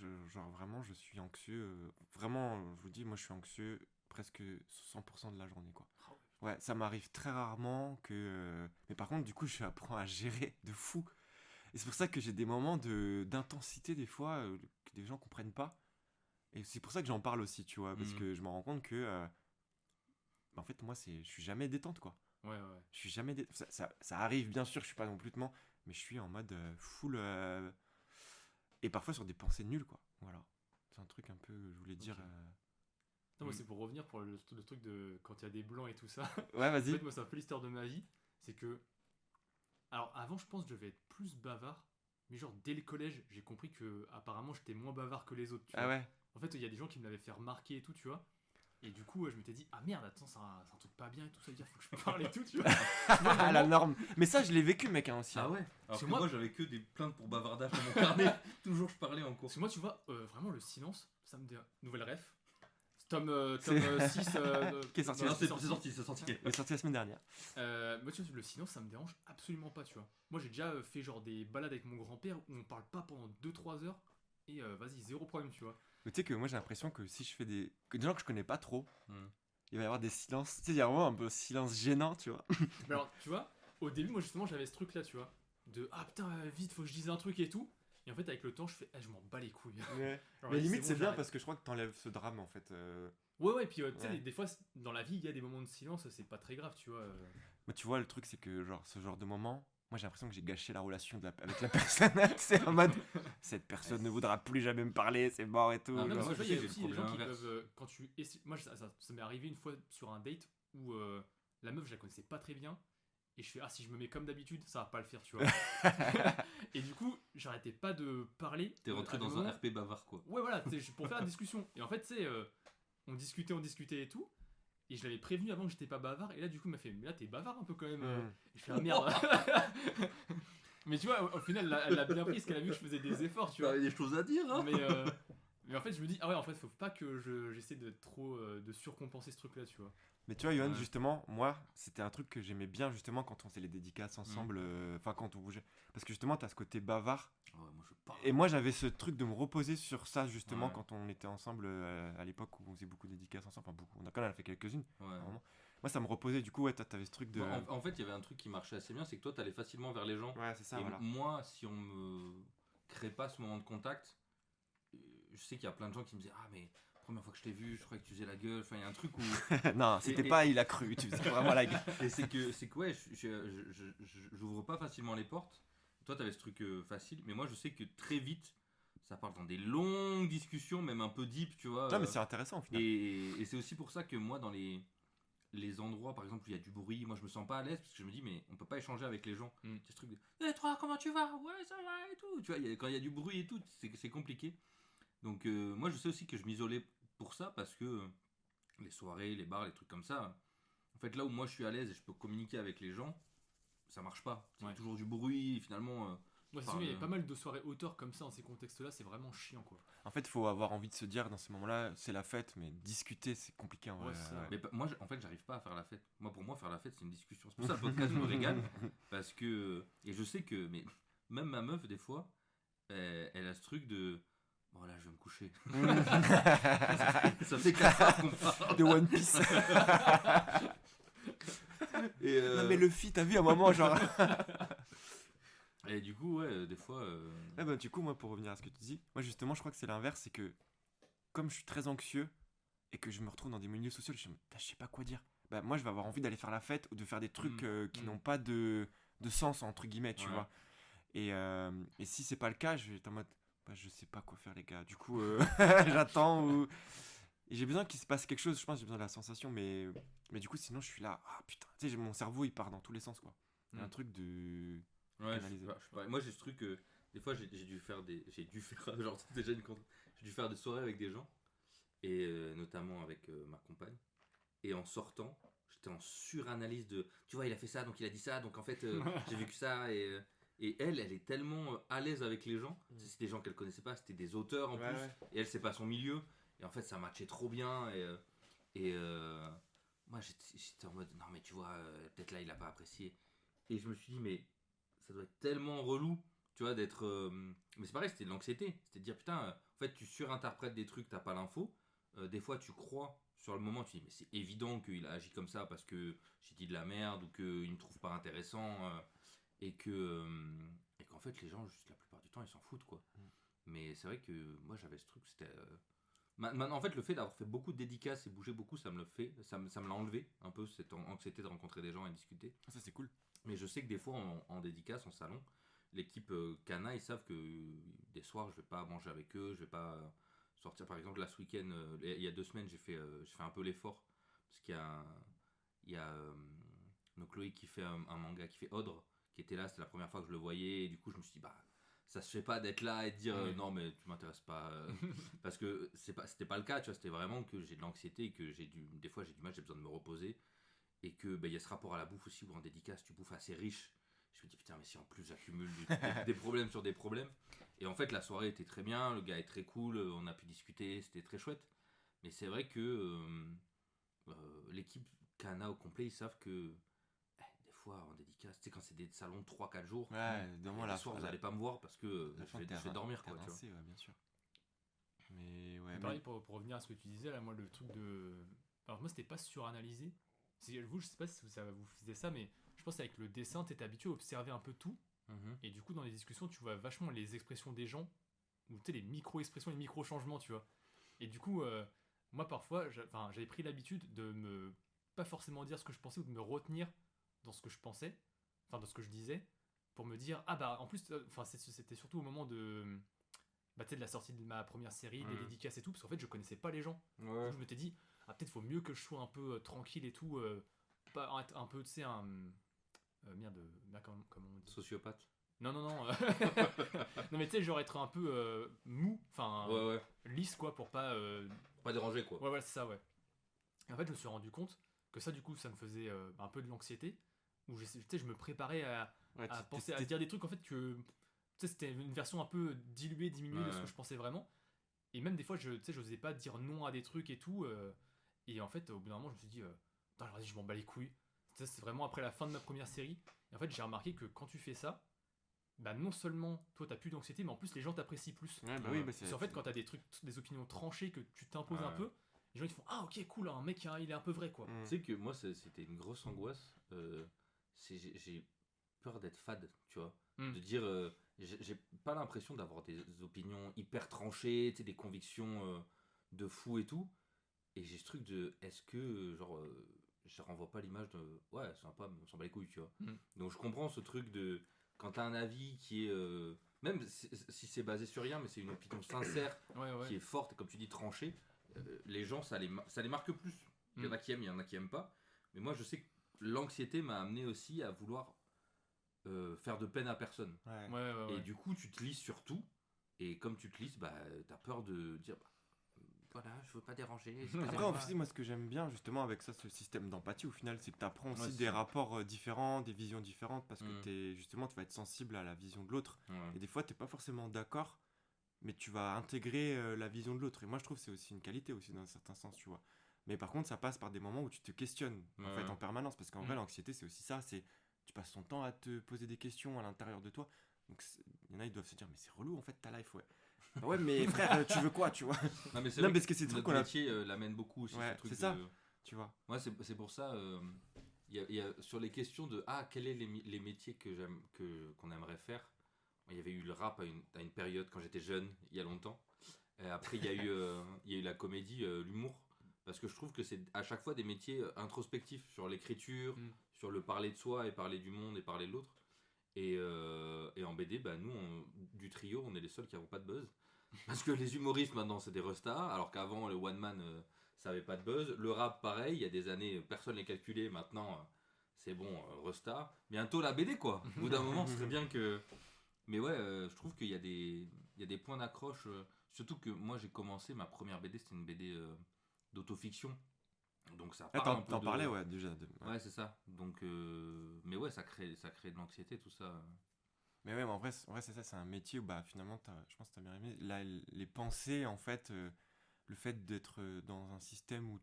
vraiment, je suis anxieux. Vraiment, je vous dis, moi, je suis anxieux presque 100% de la journée, quoi. Ouais, ça m'arrive très rarement que. Mais par contre, du coup, j'apprends à gérer de fou. Et c'est pour ça que j'ai des moments d'intensité, des fois, que des gens comprennent pas. Et c'est pour ça que j'en parle aussi, tu vois, parce
Mhm.
que je me rends compte que. Bah, en fait, moi, je suis jamais détente, quoi.
Ouais.
Je suis jamais. Ça arrive, bien sûr, je suis pas non plus de mais je suis en mode full. Et parfois sur des pensées nulles, quoi. Voilà. C'est un truc un peu. Je voulais dire.
Ok. Non, moi,
Mm.
c'est pour revenir pour le truc de quand il y a des blancs et tout ça.
Ouais,
En
vas-y.
fait, moi, c'est un peu l'histoire de ma vie. C'est que. Alors, avant, je pense que je devais être plus bavard. Mais genre, dès le collège, j'ai compris que apparemment j'étais moins bavard que les autres, tu
Ah
vois.
ouais.
En fait, il y a des gens qui me l'avaient fait remarquer et tout, tu vois. Et du coup, je m'étais dit, ah merde, attends, c'est un truc pas bien et tout, ça veut dire faut que je parle et tout, tu vois. Moi,
Ah, la
vraiment,
norme. Mais ça, je l'ai vécu, mec, hein, aussi.
Ah
hein.
ouais. Alors que
moi-
moi, j'avais que des plaintes pour bavardage dans mon carnet. Toujours je parlais en cours.
Parce que moi, tu vois, vraiment, le silence, ça me dérange. Nouvelle ref. Tome,
C'est-
6.
Qui est sorti
Non,
la-
c'est sorti, c'est sorti.
Il est sorti la semaine dernière.
Moi, tu vois, le silence, ça me dérange absolument pas, tu vois. Moi, j'ai déjà fait genre des balades avec mon grand-père où on parle pas pendant 2-3 heures. Et vas-y, zéro problème, tu vois.
Mais tu sais que moi, j'ai l'impression que si je fais que des gens que je connais pas trop,
Hmm.
il va y avoir des silences. Tu sais, il y a vraiment un peu silence gênant, tu vois.
Mais alors, tu vois, au début, moi, justement, j'avais ce truc-là, tu vois. De ah putain, vite, faut que je dise un truc et tout. Et en fait, avec le temps, je fais, je m'en bats les couilles. Genre,
Mais
vas-y,
limite,
bon,
c'est bien
j'arrête.
parce que je crois que t'enlèves ce drame, en fait.
Ouais, et puis, tu sais,
Ouais.
des fois, dans la vie, il y a des moments de silence, c'est pas très grave, tu vois.
Moi, tu vois, le truc, c'est que, genre, ce genre de moment, moi, j'ai l'impression que j'ai gâché la relation avec la personne. C'est en mode, cette personne ne voudra plus jamais me parler, c'est mort et tout.
Ah,
Non,
mais
parce
genre.
que
moi,
tu vois, il y
je
a
sais que
aussi
j'ai
des
le
gens qui
problème
peuvent. Quand tu moi, ça m'est arrivé une fois sur un date où la meuf, je la connaissais pas très bien. Et je fais, ah, si je me mets comme d'habitude, ça va pas le faire, tu vois. Et du coup, j'arrêtais pas de parler.
T'es rentré
à des
dans
moments-
un RP bavard, quoi.
Ouais, voilà, tu sais, pour faire la discussion. Et en fait, tu sais, on discutait et tout. Et je l'avais prévenu avant que j'étais pas bavard. Et là, du coup, il m'a fait, mais là, t'es bavard un peu quand même. Et je fais, ah merde. Mais tu vois, au final, elle l'a bien pris parce qu'elle a vu que je faisais des efforts, tu
Tu
vois.
as des choses à dire, hein.
Mais en fait, je me dis, ah ouais, en fait, faut pas que j'essaie de trop de surcompenser ce truc-là, tu vois.
Mais tu vois, Yohan,
Ouais.
justement, moi, c'était un truc que j'aimais bien, justement, quand on faisait les dédicaces ensemble. Enfin, quand on bougeait. Parce que, justement, t'as ce côté bavard.
Ouais, moi je parle.
Et moi, j'avais ce truc de me reposer sur ça, justement,
Ouais.
quand on était ensemble à l'époque où on faisait beaucoup de dédicaces ensemble. Enfin, beaucoup. On a quand même fait quelques-unes.
Ouais.
Vraiment. Moi, ça me reposait. Du coup, ouais, t'avais ce truc de.
Bah, en fait, il y avait un truc qui marchait assez bien, c'est que toi, t'allais facilement vers les gens.
Ouais, c'est ça,
Et
voilà.
moi, si on me crée pas ce moment de contact, je sais qu'il y a plein de gens qui me disaient, ah mais première fois que je t'ai vu, je croyais que tu faisais la gueule. Enfin, il y a un truc où
Non, c'était
et-
pas il a cru, tu faisais vraiment la gueule.
et c'est que ouais, j'ouvre pas facilement les portes. Toi, t'avais ce truc facile, mais moi, je sais que très vite, ça part dans des longues discussions, même un peu deep, tu vois.
Non, mais c'est intéressant au final.
Et c'est aussi pour ça que moi, dans les endroits, par exemple, où il y a du bruit, moi, je me sens pas à l'aise parce que je me dis, mais on peut pas échanger avec les gens.
Mm.
C'est ce truc de, toi, comment tu vas? Ouais, ça va et tout. Tu vois, quand il y a du bruit et tout, c'est compliqué. Donc, moi, je sais aussi que je m'isolais pour ça parce que les soirées, les bars, les trucs comme ça, en fait, là où moi je suis à l'aise et je peux communiquer avec les gens, ça marche pas. C'est
Ouais.
toujours du bruit, finalement.
Ouais, c'est
Parle-
sûr, il y a pas mal de soirées auteurs comme ça dans ces contextes-là, c'est vraiment chiant, quoi.
En fait, il faut avoir envie de se dire dans ces moments-là, c'est la fête, mais discuter, c'est compliqué en vrai.
Ouais, c'est ça.
Mais moi, en fait, j'arrive pas à faire la fête. Moi, pour moi, faire la fête, c'est une discussion. C'est pour ça le podcast, je me régale. Parce que. Et je sais que. Mais même ma meuf, des fois, elle a ce truc de. Bon, là, je vais me coucher. Ça fait 4 heures qu'on parle.
De One Piece.
Et,
Non, mais Luffy, t'as vu à un moment, genre.
et du coup, ouais, des fois.
Ah bah, du coup, moi, pour revenir à ce que tu dis, moi, justement, je crois que c'est l'inverse, c'est que comme je suis très anxieux et que je me retrouve dans des milieux sociaux, je sais pas quoi dire. Bah, moi, je vais avoir envie d'aller faire la fête ou de faire des trucs qui n'ont pas de sens, entre guillemets, tu
Ouais.
vois. Et si c'est pas le cas, je vais être en mode, bah, je sais pas quoi faire, les gars. Du coup, j'attends ou. Et j'ai besoin qu'il se passe quelque chose, je pense, j'ai besoin de la sensation, mais du coup, sinon, je suis là, ah putain, tu sais, mon cerveau, il part dans tous les sens, quoi. Il y a un truc de.
Ouais,
canaliser.
je sais pas. Moi, j'ai ce truc. Des fois, j'ai dû faire genre, c'est déjà j'ai dû faire des soirées avec des gens, et notamment avec ma compagne. Et en sortant, j'étais en suranalyse de. Tu vois, il a fait ça, donc il a dit ça, donc en fait, j'ai vécu ça. Et elle est tellement à l'aise avec les gens. C'est des gens qu'elle connaissait pas, c'était des auteurs en
Ouais,
plus.
ouais.
Et elle, c'est pas son milieu. Et en fait, ça matchait trop bien. Et moi, j'étais en mode, non, mais tu vois, peut-être là, il a pas apprécié. Et je me suis dit, mais ça doit être tellement relou, tu vois, d'être. Mais c'est pareil, c'était de l'anxiété. C'était de dire, putain, en fait, tu surinterprètes des trucs, t'as pas l'info. des fois tu crois sur le moment, tu dis mais c'est évident qu'il a agi comme ça parce que j'ai dit de la merde ou qu'il me trouve pas intéressant et qu'en fait les gens juste la plupart du temps ils s'en foutent quoi. Mais c'est vrai que moi j'avais ce truc, c'était maintenant en fait le fait d'avoir fait beaucoup de dédicaces et bouger beaucoup ça me le fait, ça me l'a enlevé un peu cette anxiété de rencontrer des gens et discuter.
Ça, c'est cool.
Mais je sais que des fois en dédicace en salon, l'équipe Cana ils savent que des soirs je vais pas manger avec eux, je vais pas sortir. Par exemple là ce week-end, il y a 2 semaines j'ai fait un peu l'effort parce qu'il y a donc Chloé qui fait un manga qui fait Odre qui était là, c'était la première fois que je le voyais et du coup je me suis dit bah ça se fait pas d'être là et de dire non mais tu m'intéresses pas parce que c'était pas le cas, tu vois, c'était vraiment que j'ai de l'anxiété et que des fois j'ai du mal, j'ai besoin de me reposer et que il y a ce rapport à la bouffe aussi où en dédicace tu bouffes assez riche. Je me dis putain mais si en plus j'accumule des problèmes sur des problèmes. Et en fait la soirée était très bien, le gars est très cool, on a pu discuter, c'était très chouette. Mais c'est vrai que l'équipe Kana au complet ils savent que des fois en dédicace, tu sais quand c'est des salons de 3-4 jours,
Ouais, évidemment,
le soir vous allez pas me voir parce que
la
je
fin,
vais dormir quoi, tu vois.
rincé, ouais, bien sûr. Mais ouais,
Pareil, pour revenir à ce que tu disais, là, moi, le truc de. Alors, moi, c'était pas suranalysé. Vous, je sais pas si ça vous faisait ça, mais je pense qu'avec le dessin, t'es habitué à observer un peu tout.
Mhm.
Et du coup, dans les discussions, tu vois vachement les expressions des gens, ou tu sais, les micro-expressions, les micro-changements, tu vois. Et du coup, moi, parfois, j'avais pris l'habitude de me. Pas forcément dire ce que je pensais, ou de me retenir dans ce que je pensais, enfin, dans ce que je disais, pour me dire, ah bah, en plus, c'était surtout au moment de. Bah, tu sais, de la sortie de ma première série, des dédicaces et tout, parce qu'en fait, je connaissais pas les gens. Du coup, je m'étais dit, ah, peut-être faut mieux que je sois un peu tranquille et tout, pas être un peu, tu sais, merde, comment on dit
Sociopathe.
Non, non, non. Non, mais tu sais, genre être un peu mou, enfin,
Ouais.
lisse, quoi, pour pas.
Pas déranger quoi.
Ouais, ouais, c'est ça, ouais. Et en fait, je me suis rendu compte que ça, du coup, ça me faisait un peu de l'anxiété, où tu sais, je me préparais
ouais,
à penser, à dire des trucs, en fait, que. Tu sais, c'était une version un peu diluée, diminuée de ce que je pensais vraiment. Et même des fois, tu sais, j'osais pas dire non à des trucs et tout. Et en fait, au bout d'un moment, je me suis dit, putain, alors, vas-y, je m'en bats les couilles. Ça, c'est vraiment après la fin de ma première série. Et en fait, j'ai remarqué que quand tu fais ça, bah non seulement toi t'as plus d'anxiété, mais en plus les gens t'apprécient plus.
Ouais, bah oui, bah
Parce qu'en fait, quand t'as des trucs, des opinions tranchées, que tu t'imposes un peu, les gens ils te font, ah ok, cool, un mec il est un peu vrai quoi.
Tu sais que moi c'était une grosse angoisse. J'ai peur d'être fade, tu vois. De dire, j'ai pas l'impression d'avoir des opinions hyper tranchées, tu sais, des convictions de fou et tout. Et j'ai ce truc de, est-ce que, genre, je renvoie pas l'image de, ouais, c'est sympa, mais on s'en bat les couilles, tu vois. Donc je comprends ce truc de, quand t'as un avis qui est, même si c'est basé sur rien, mais c'est une opinion sincère,
Ouais.
qui est forte, et comme tu dis, tranchée, les gens, ça les marque plus. Il y en a qui aiment, il y en a qui aiment pas. Mais moi, je sais que l'anxiété m'a amené aussi à vouloir faire de peine à personne.
Ouais.
Et du coup, tu te lisses sur tout. Et comme tu te lisses, bah, t'as peur de dire, bah, voilà, je veux pas déranger.
Après, en fait, moi, ce que j'aime bien, justement, avec ça, ce système d'empathie, au final, c'est que tu apprends aussi
Ouais, c'est
des
ça.
rapports différents, des visions différentes, parce que justement, tu vas être sensible à la vision de l'autre. Et des fois, t'es pas forcément d'accord, mais tu vas intégrer la vision de l'autre. Et moi, je trouve que c'est aussi une qualité, aussi, dans un certain sens, tu vois. Mais par contre, ça passe par des moments où tu te questionnes, en fait, en permanence. Parce qu'en vrai, l'anxiété, c'est aussi ça, c'est tu passes ton temps à te poser des questions à l'intérieur de toi. Donc, il y en a, ils doivent se dire, mais c'est relou, en fait, ta life, ouais. Bah ouais, mais frère, tu veux quoi, tu vois?
Non, mais c'est
Non,
vrai
parce que c'est des trucs
notre
qu'on a.
métier l'amène beaucoup aussi.
Ouais,
ce truc
c'est ça.
de-
Tu vois.
Moi, c'est pour ça, il y a sur les questions de quels sont les métiers qu'on aimerait faire. Il y avait eu le rap à une période quand j'étais jeune, il y a longtemps. Et après, il y a eu la comédie, l'humour. Parce que je trouve que c'est à chaque fois des métiers introspectifs sur l'écriture, sur le parler de soi et parler du monde et parler de l'autre. Et en BD, bah, nous, du trio, on est les seuls qui n'avons pas de buzz. Parce que les humoristes maintenant, c'est des restas, alors qu'avant, le one man, ça avait pas de buzz. Le rap, pareil, il y a des années, personne ne les calculait. Maintenant, c'est bon, resta. Bientôt la BD, quoi. Au bout d'un moment, ce serait bien que. Mais ouais, je trouve qu'il y a des points d'accroche. Surtout que moi, j'ai commencé, ma première BD, c'était une BD d'autofiction. Donc ça parle un peu
T'en
de...
parlais, ouais, déjà.
Ouais, c'est ça. Donc, mais ouais, ça crée de l'anxiété, tout ça.
Mais ouais, mais en vrai, c'est ça, c'est un métier où bah, finalement, je pense que t'as bien aimé. Là, les pensées, en fait, le fait d'être dans un système où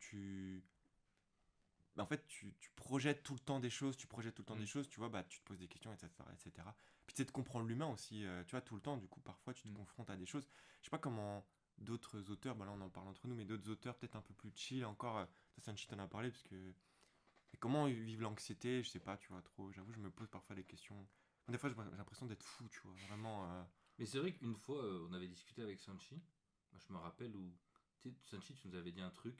bah, en fait, tu projettes tout le temps des choses, tu vois, bah, tu te poses des questions, etc. Puis tu sais, de comprendre l'humain aussi, tu vois, tout le temps, du coup, parfois, tu te confrontes à des choses. Je sais pas comment d'autres auteurs, bah là on en parle entre nous, mais d'autres auteurs peut-être un peu plus chill encore. Ça, Sanchi t'en a parlé parce que. Et comment ils vivent l'anxiété, je sais pas, tu vois, trop. J'avoue, je me pose parfois des questions. Des fois, j'ai l'impression d'être fou, tu vois, vraiment.
Mais c'est vrai qu'une fois, on avait discuté avec Sanchi. Moi, je me rappelle où. Tu sais, Sanchi, tu nous avais dit un truc.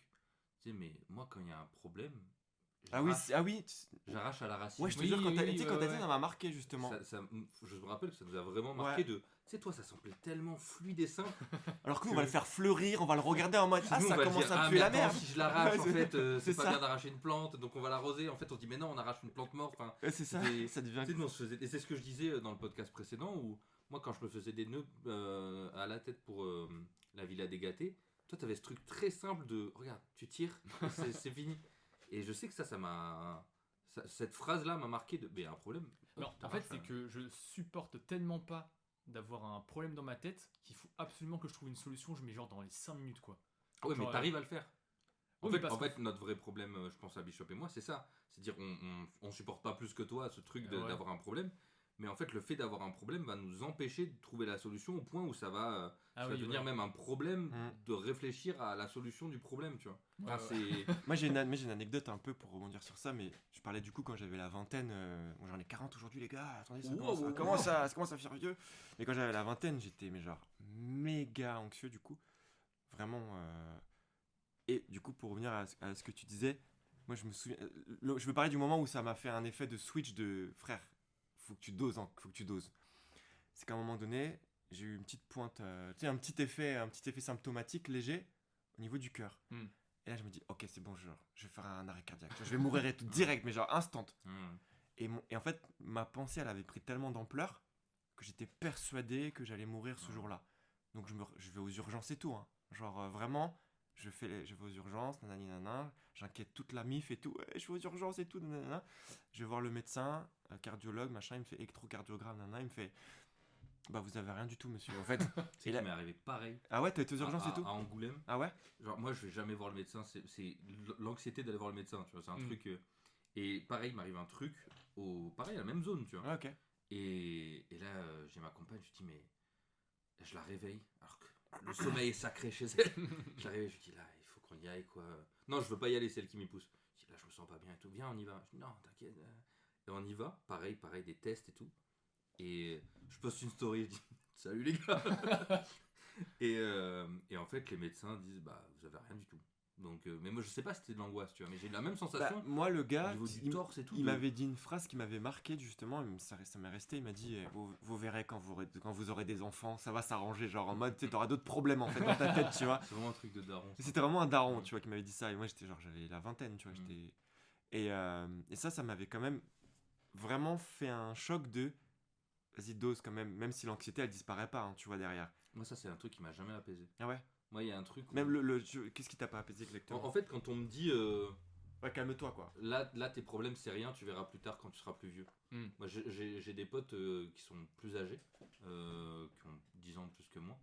Tu sais, mais moi, quand il y a un problème.
Ah oui,
J'arrache à la racine.
Ouais, je te
Oui,
jure, quand t'as
oui,
dit, ça m'a marqué justement.
Je me rappelle que ça nous a vraiment marqué de. Tu sais, toi, ça semblait tellement fluide et simple.
Alors que nous, on va le faire fleurir, on va le regarder en mode
Nous,
ah,
on
ça
va
commence
dire,
à
ah,
puer
mais
la
attends,
merde.
si je l'arrache, en fait,
c'est
c'est pas
ça.
bien d'arracher une plante, donc on va l'arroser. En fait, on se dit, mais non, on arrache une plante morte. Enfin,
C'est ça, ça devient.
tu sais, nous, on se faisait. Et c'est ce que je disais dans le podcast précédent où moi, quand je me faisais des nœuds à la tête pour la villa des gâtés, toi, t'avais ce truc très simple de regarde, tu tires, c'est fini. Et je sais que ça m'a. Cette phrase-là m'a marqué de. Mais un problème.
Non, en fait, c'est que je supporte tellement pas d'avoir un problème dans ma tête qu'il faut absolument que je trouve une solution. Je mets genre dans les 5 minutes, quoi.
Ah ouais, mais
Genre,
t'arrives à le faire. En
Oui, parce
fait, notre vrai problème, je pense à Bishop et moi, c'est ça. C'est-à-dire, on supporte pas plus que toi ce truc
Ouais.
d'avoir un problème. Mais en fait, le fait d'avoir un problème va nous empêcher de trouver la solution au point où ça va,
Ah
ça va
oui,
devenir
ouais.
même un problème
Mm.
de réfléchir à la solution du problème, tu vois.
Ouais,
Enfin,
ouais.
c'est...
Moi j'ai une anecdote un peu pour rebondir sur ça, mais je parlais du coup quand j'avais la vingtaine, bon, j'en ai 40 aujourd'hui les gars, attendez,
Wow.
ça commence à faire vieux. Mais quand j'avais la vingtaine, j'étais mais genre méga anxieux du coup, vraiment. Et du coup pour revenir à ce que tu disais, moi je me souviens, je veux parler du moment où ça m'a fait un effet de switch de frère, faut que tu doses, faut que tu doses. C'est qu'à un moment donné, j'ai eu une petite pointe, tu sais un petit effet symptomatique léger au niveau du cœur.
Mm.
Et là, je me dis, ok, c'est bon, je vais faire un arrêt cardiaque. Je vais mourir et tout, direct, mais genre instant. Et en fait, ma pensée, elle avait pris tellement d'ampleur que j'étais persuadé que j'allais mourir ce jour-là. Donc, je vais aux urgences et tout. Hein. Genre, vraiment, je vais aux urgences, nanani, nanana. J'inquiète toute la MIF et tout. Ouais, je vais aux urgences et tout, nanana. Je vais voir le médecin, cardiologue, machin. Il me fait électrocardiogramme, nanana. Il me fait, bah, vous avez rien du tout, monsieur. En fait.
C'est
Et
qui
là-
m'est arrivé pareil
Ah ouais, t'as été aux urgences et tout
à Angoulême.
Ah ouais.
Genre, moi, je vais jamais voir le médecin. C'est l'anxiété d'aller voir le médecin, tu vois. C'est un truc... et pareil, il m'arrive un truc, pareil, à la même zone, tu vois.
Ah, ok.
Et là, j'ai ma compagne, je dis, mais je la réveille, alors que le sommeil est sacré chez elle. Je la réveille, je dis, là, il faut qu'on y aille, quoi. Non, je veux pas y aller, c'est elle qui m'y pousse. Je dis, là, je me sens pas bien et tout. Viens, on y va. Je dis, non, t'inquiète. Et on y va, pareil, des tests et tout. Et je poste une story, je dis, salut les gars. Et en fait, les médecins disent, bah, vous avez rien du tout. Donc, mais moi, je sais pas si c'était de l'angoisse, tu vois, mais j'ai eu la même sensation.
Bah, moi, le
au
gars,
niveau du torse et tout.
il m'avait dit une phrase qui m'avait marqué justement, et ça m'est resté. Il m'a dit vous verrez quand vous aurez des enfants, ça va s'arranger. Genre en mode, tu sais, t'auras d'autres problèmes en fait dans ta tête, tu vois.
C'est vraiment un truc de daron.
Et c'était vraiment un daron, tu vois, qui m'avait dit ça. Et moi, j'étais genre, j'avais la vingtaine, tu vois. Et ça m'avait quand même vraiment fait un choc de vas-y, dose quand même si l'anxiété elle disparaît pas, hein, tu vois, derrière.
Moi, ça, c'est un truc qui m'a jamais apaisé.
Ah ouais.
Moi, il y a un truc. Où...
Même qu'est-ce qui t'a pas apaisé exactement?
En fait, quand on me dit.
Ouais, calme-toi quoi.
Là, tes problèmes, c'est rien, tu verras plus tard quand tu seras plus vieux. Moi, j'ai des potes qui sont plus âgés, qui ont 10 ans de plus que moi,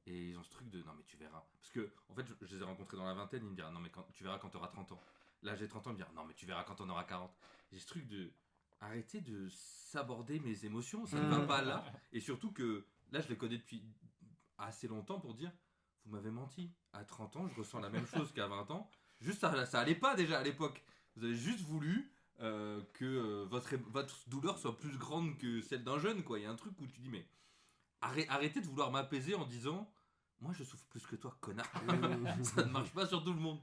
et ils ont ce truc de non, mais tu verras. Parce que, en fait, je les ai rencontrés dans la vingtaine, ils me dirent non, mais tu verras quand tu auras 30 ans. Là, j'ai 30 ans, ils me dirent non, mais tu verras quand on aura 40. J'ai ce truc de arrêter de s'aborder mes émotions, ça ne va pas là. Et surtout que là, je les connais depuis assez longtemps pour dire vous m'avez menti. À 30 ans, je ressens la même chose qu'à 20 ans. Juste, ça allait pas déjà à l'époque. Vous avez juste voulu que votre douleur soit plus grande que celle d'un jeune, quoi. Il y a un truc où tu dis, mais arrêtez de vouloir m'apaiser en disant, moi je souffre plus que toi, connard. Ça ne marche pas sur tout le monde.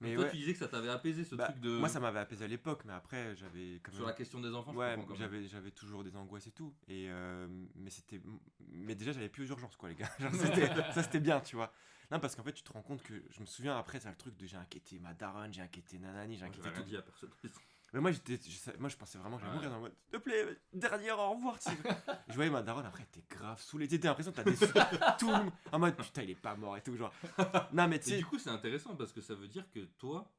Mais toi,
ouais.
tu disais que ça t'avait apaisé ce truc de.
Moi, ça m'avait apaisé à l'époque, mais après, j'avais quand même.
Sur la question des enfants,
ouais,
je comprends quand même.
j'avais toujours des angoisses et tout. Mais déjà, j'avais plus aux urgences, quoi, les gars. Genre, c'était bien, tu vois. Non, parce qu'en fait, tu te rends compte que je me souviens après, c'est le truc de j'ai inquiété ma daronne, j'ai inquiété nanani, j'ai
Moi,
inquiété
j'avais rien
tout.
dit à personne.
Mais moi, je pensais vraiment que j'allais mourir dans le mode, s'il te plaît, dernière au revoir. Tu sais. Je voyais ma daronne, après, elle était grave saoulée. Tu sais, t'as l'impression que t'as déçu tout le monde. En mode, putain, il est pas mort et tout, genre. Non, mais tu
Et
sais.
du coup, c'est intéressant parce que ça veut dire que toi,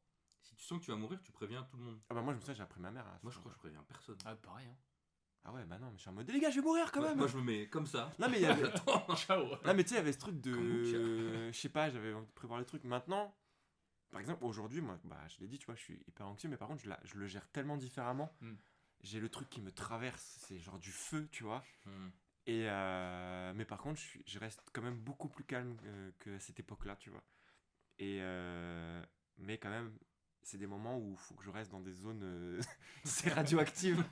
si tu sens que tu vas mourir, tu préviens tout le monde.
Ah bah, moi, je me souviens, j'ai appris ma mère.
Moi, je crois que je préviens personne.
Ah, pareil, hein.
Ah ouais, bah non, mais je suis en mode, les gars, je vais mourir quand même.
Moi, je me mets comme ça.
Non, mais il y avait.
J'attends.
Ciao.
Non, mais tu sais, il y avait ce truc de.
Kombucha.
Je sais pas, j'avais envie de prévoir les trucs. Maintenant, par exemple, aujourd'hui, moi, bah, je l'ai dit, tu vois, je suis hyper anxieux, mais par contre, je le gère tellement différemment. J'ai le truc qui me traverse, c'est genre du feu, tu vois. Mais par contre, je reste quand même beaucoup plus calme que à cette époque-là, tu vois. Mais quand même, c'est des moments où il faut que je reste dans des zones c'est radioactive.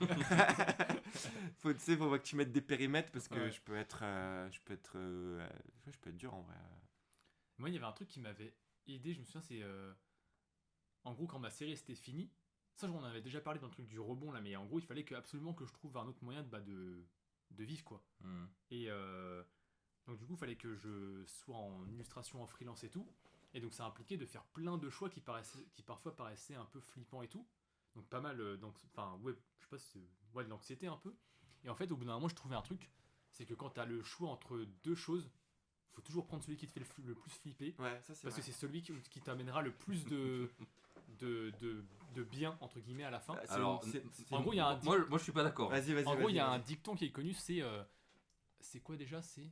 Tu sais, faut que tu mettes des périmètres parce que
Ouais.
je peux être dur en vrai.
Moi, il y avait un truc qui m'avait aidé, je me souviens, c'est. En gros, quand ma série c'était finie, ça, j'en avais déjà parlé dans le truc du rebond là, mais en gros, il fallait absolument que je trouve un autre moyen de vivre, quoi.
Hmm.
Et donc, du coup, il fallait que je sois en illustration en freelance et tout. Et donc, ça impliquait de faire plein de choix qui parfois paraissaient un peu flippants et tout. Donc, pas mal. Enfin, ouais, je sais pas si c'est. Ouais, de l'anxiété un peu. Et en fait, au bout d'un moment, je trouvais un truc. C'est que quand t'as le choix entre deux choses, il faut toujours prendre celui qui te fait le plus flipper.
Ouais, ça c'est
Parce
vrai.
que c'est celui qui t'amènera le plus de bien, entre guillemets, à la fin.
Alors,
En gros, il y a un
moi, je suis pas d'accord.
Vas-y.
En gros, il y a un
vas-y.
dicton qui est connu, c'est quoi déjà? C'est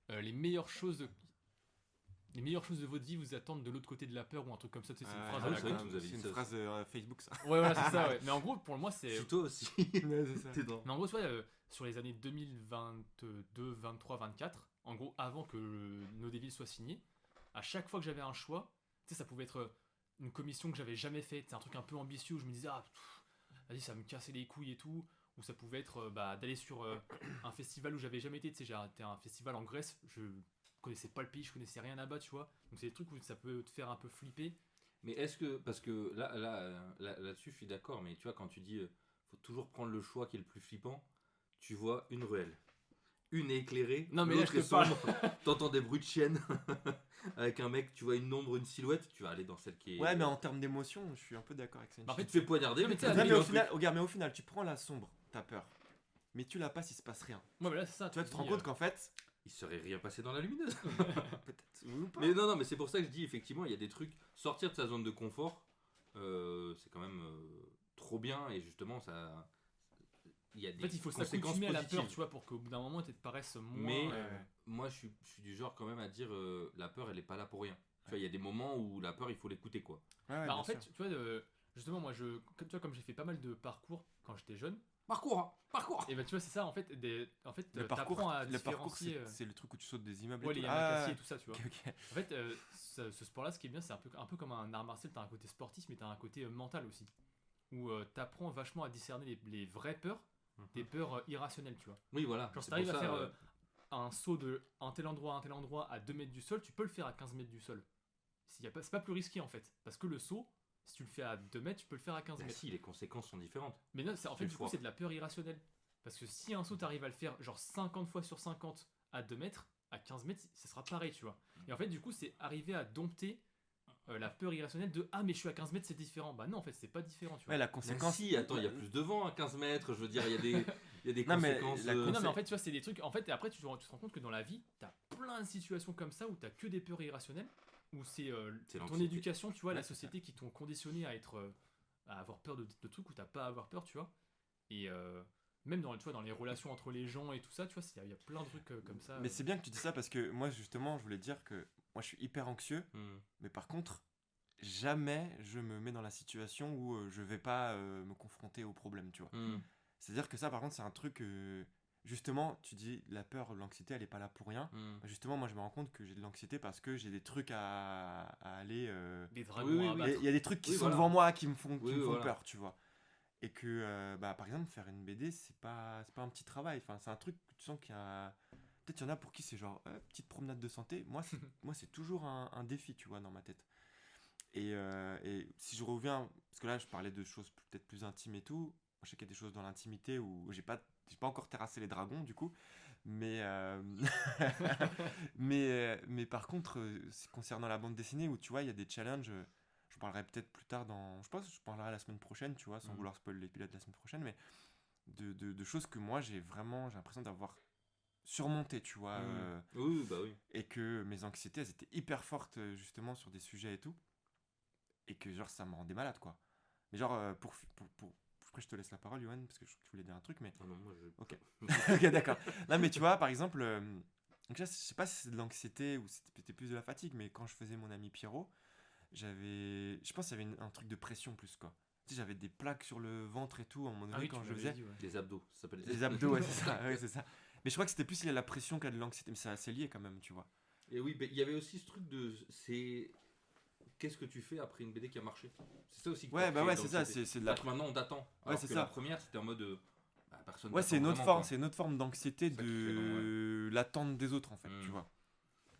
les meilleures choses de votre vie vous attendent de l'autre côté de la peur ou un truc comme ça. Tu sais, c'est une phrase
ah
à
oui,
la
c'est vrai
con.
que vous avez
C'est
dit
une
ça
phrase Facebook, ça.
Ouais, voilà, c'est ça. Ouais. Mais en gros, pour moi, c'est.
Si toi aussi.
Ouais, c'est ça.
T'es dans.
Mais en gros, tu vois, sur les années 2022, 23, 24, en gros, avant que No Devil soit signé, à chaque fois que j'avais un choix, tu sais, ça pouvait être une commission que j'avais jamais faite, c'est un truc un peu ambitieux où je me disais, vas-y, ça me cassait les couilles et tout, ou ça pouvait être d'aller sur un festival où j'avais jamais été, tu sais, j'ai été à un festival en Grèce, je connaissais pas le pays, je connaissais rien là-bas, tu vois, donc c'est des trucs où ça peut te faire un peu flipper.
Mais est-ce que, parce que là-dessus, je suis d'accord, mais tu vois, quand tu dis faut toujours prendre le choix qui est le plus flippant, tu vois une ruelle. Une est éclairée,
Non, mais là,
l'autre
je
est
te parle.
sombre. T'entends des bruits de chiennes avec un mec, tu vois une ombre, une silhouette, tu vas aller dans celle qui est.
Ouais, mais en termes d'émotion, je suis un peu d'accord avec ça.
En
Tu
fait,
te fais poignarder,
Non, mais
mais
tu sais,
t'as
Ouais,
mis
mais
un
au
truc.
final, regarde, mais au final, tu prends la sombre, t'as peur. Mais tu la passes, il se passe rien.
Ouais, mais là, c'est ça.
Tu vois, tu te rends
dis,
compte qu'en fait,
Il serait rien passé dans la lumineuse.
peut-être, ou pas.
Mais non, mais c'est pour ça que je dis effectivement, il y a des trucs. Sortir de sa zone de confort, c'est quand même trop bien et justement, ça. Il y a des
En fait, il faut
conséquences
s'accoutumer à la
positives.
peur, tu vois, pour qu'au bout d'un moment, tu te paraisses moins.
Mais
ouais.
moi, je suis du genre quand même à dire la peur, elle est pas là pour rien. Tu vois, il y a des moments où la peur, il faut l'écouter quoi.
Ouais, ouais,
Bah,
bien
en fait,
sûr.
tu vois, justement, moi, tu vois, comme j'ai fait pas mal de parcours quand j'étais jeune,
Parcours.
et bah, tu vois, c'est ça, en fait,
Le parcours,
t'apprends à
le parcours
différencier.
c'est le truc où tu sautes des immeubles
Ouais,
et
les
tout.
yamakasi et tout ça, tu vois.
ok, ok.
En fait, ce sport-là, ce qui est bien, c'est un peu comme un art martial, t'as un côté sportif, mais t'as un côté mental aussi. Où t'apprends vachement à discerner les vraies peurs, des peurs irrationnelles, tu vois.
Oui, voilà.
Genre, si
C'est
t'arrives
pour
à
ça,
faire un saut de un tel endroit à un tel endroit à 2 mètres du sol, tu peux le faire à 15 mètres du sol. C'est pas plus risqué en fait. Parce que le saut, si tu le fais à 2 mètres, tu peux le faire à 15
bah
mètres.
si, les conséquences sont différentes.
Mais non, en fait,
Des
du coup,
fois.
c'est de la peur irrationnelle. Parce que si un saut, t'arrives à le faire genre 50 fois sur 50 à 2 mètres, à 15 mètres, ça sera pareil, tu vois. Et en fait, du coup, c'est arriver à dompter la peur irrationnelle de ah, mais je suis à 15 mètres, c'est différent. Bah non, en fait, c'est pas différent, tu vois.
Ouais, la
Même
conséquence.
si, attends, il y a plus de vent à 15 mètres, je veux dire, il y a des
Non, mais
conséquences.
la
Mais non,
conséquence-
mais en fait, tu vois, c'est des trucs. En fait, et après, tu te rends compte que dans la vie, t'as plein de situations comme ça où t'as que des peurs irrationnelles, où c'est
C'est
ton
l'anxiété.
éducation, tu vois, la
Ouais, c'est
société qui t'ont conditionné à être, à avoir peur de trucs où t'as pas à avoir peur, tu vois. Et même dans, tu vois, dans les relations entre les gens et tout ça, tu vois, il y a plein de trucs comme ça.
Mais c'est bien que tu dis ça parce que moi, justement, je voulais dire que moi, je suis hyper anxieux, mais par contre, jamais je me mets dans la situation où je vais pas me confronter au problème, tu vois. C'est-à-dire que ça, par contre, c'est un truc. Justement, tu dis la peur, l'anxiété, elle est pas là pour rien. Justement, moi, je me rends compte que j'ai de l'anxiété parce que j'ai des trucs à aller.
Des dragons
Oui, oui,
à
oui.
abattre.
Il y a des trucs qui
Oui,
sont
voilà.
devant moi qui me font,
Oui, voilà.
peur, tu vois. Et que, par exemple, faire une BD, c'est pas un petit travail. Enfin, c'est un truc que tu sens qu'il y a. Peut-être qu'il y en a pour qui c'est genre petite promenade de santé. Moi, c'est toujours un défi, tu vois, dans ma tête. Et si je reviens, parce que là, je parlais de choses peut-être plus intimes et tout. Je sais qu'il y a des choses dans l'intimité où j'ai pas encore terrassé les dragons, du coup. Mais, mais par contre, c'est concernant la bande dessinée où tu vois, il y a des challenges. Je parlerai peut-être plus tard je pense que je parlerai la semaine prochaine, tu vois, sans vouloir spoiler l'épisode de la semaine prochaine, mais de choses que moi, j'ai l'impression d'avoir surmonté, tu vois.
Oui, bah oui.
Et que mes anxiétés, elles étaient hyper fortes, justement, sur des sujets et tout. Et que, genre, ça me rendait malade, quoi. Mais genre, après, je te laisse la parole, Yoann, parce que je voulais dire un truc, mais...
Ah non, moi, je...
Ok. Ok, d'accord. Non, mais tu vois, par exemple, donc là, je sais pas si c'est de l'anxiété ou c'était plus de la fatigue, mais quand je faisais mon ami Pierrot, je pense qu'il y avait un truc de pression plus, quoi. Tu sais, j'avais des plaques sur le ventre et tout, à un moment donné,
Ah oui,
quand
tu
je
m'avais
faisais.
dit, ouais.
Des abdos, ça s'appelle
Les abdos, ouais, c'est ça, ouais, c'est ça. Mais je crois que c'était plus il a la pression qu'à de l'anxiété, mais c'est assez lié quand même, tu vois.
Et oui, mais il y avait aussi ce truc de. C'est. Qu'est-ce que tu fais après une BD qui a marché? C'est ça aussi que
Ouais,
t'as
bah
créé
ouais, c'est ça,
l'anxiété.
c'est de la.
C'est-à-dire que maintenant on t'attend. Alors
c'est
que
ça.
la première c'était en mode. Personne
Ouais,
t'attend
c'est une autre
vraiment,
forme,
quoi.
c'est une autre forme d'anxiété
C'est ça qui fait
de l'attente des autres en fait,
Mm.
tu vois.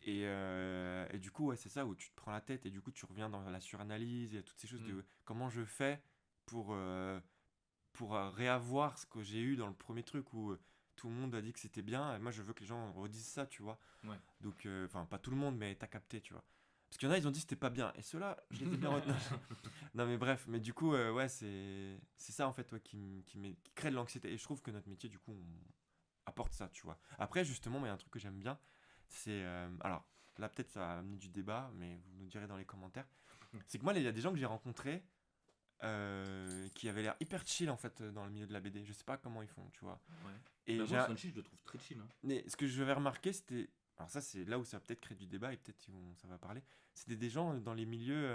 Et du coup, ouais, c'est ça où tu te prends la tête et du coup tu reviens dans la suranalyse et toutes ces choses de comment je fais pour réavoir ce que j'ai eu dans le premier truc où tout le monde a dit que c'était bien et moi je veux que les gens redisent ça, tu vois.
Ouais.
Donc, enfin, pas tout le monde, mais t'as capté, tu vois. Parce qu'il y en a, ils ont dit que c'était pas bien. Et ceux-là, je les ai bien retenus. Non, mais bref, mais du coup, ouais, c'est ça en fait ouais, qui crée de l'anxiété. Et je trouve que notre métier, du coup, on apporte ça, tu vois. Après, justement, il y a un truc que j'aime bien. C'est. Alors, là, peut-être ça va amener du débat, mais vous nous direz dans les commentaires. C'est que moi, il y a des gens que j'ai rencontrés qui avaient l'air hyper chill en fait dans le milieu de la BD. Je sais pas comment ils font, tu vois.
Ouais.
Et
Bah,
j'ai
moi, Sanchi, je le trouve très chill. Hein.
mais ce que j'avais remarqué, c'était. Alors, ça, c'est là où ça va peut-être créer du débat et peut-être ça va parler. C'était des gens dans les milieux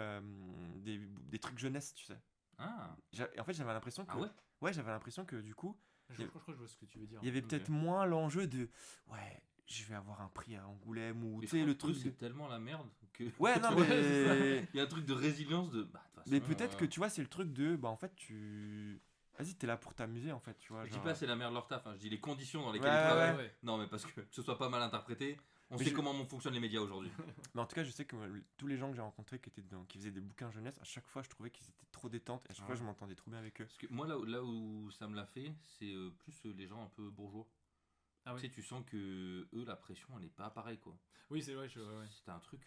des trucs jeunesse, tu sais.
Ah,
En fait, j'avais l'impression que.
ah ouais.
Ouais, j'avais l'impression que du coup,
Je crois que je vois ce que tu veux dire.
il y avait
Ok.
peut-être moins l'enjeu de. Ouais, je vais avoir un prix à Angoulême ou
Mais
tu sais,
je
le
trouve que
truc.
c'est tellement la merde que.
Ouais, non,
Ouais, c'est ça.
mais.
Il y a un truc de résilience de. Bah, de toute façon,
Mais peut-être que tu vois, c'est le truc de. Bah, en fait, tu. Vas-y, t'es là pour t'amuser, en fait, tu vois.
Je dis
genre-
pas c'est la merde leur taf, hein. Je dis les conditions dans lesquelles
Ouais,
ils
ouais,
travaillent.
ouais.
Non, mais parce que ce soit pas mal interprété, on
Mais
sait
je-
comment fonctionnent les médias aujourd'hui.
Mais en tout cas, je sais que tous les gens que j'ai rencontrés qui faisaient des bouquins jeunesse, à chaque fois, je trouvais qu'ils étaient trop détente et à chaque fois,
Ouais.
je m'entendais trop bien avec eux.
Parce que moi, là où ça me l'a fait, c'est plus les gens un peu bourgeois.
Ah oui.
Tu sais, tu sens que eux, la pression, elle est pas pareille, quoi.
Oui, c'est vrai. Ouais.
C'était un truc.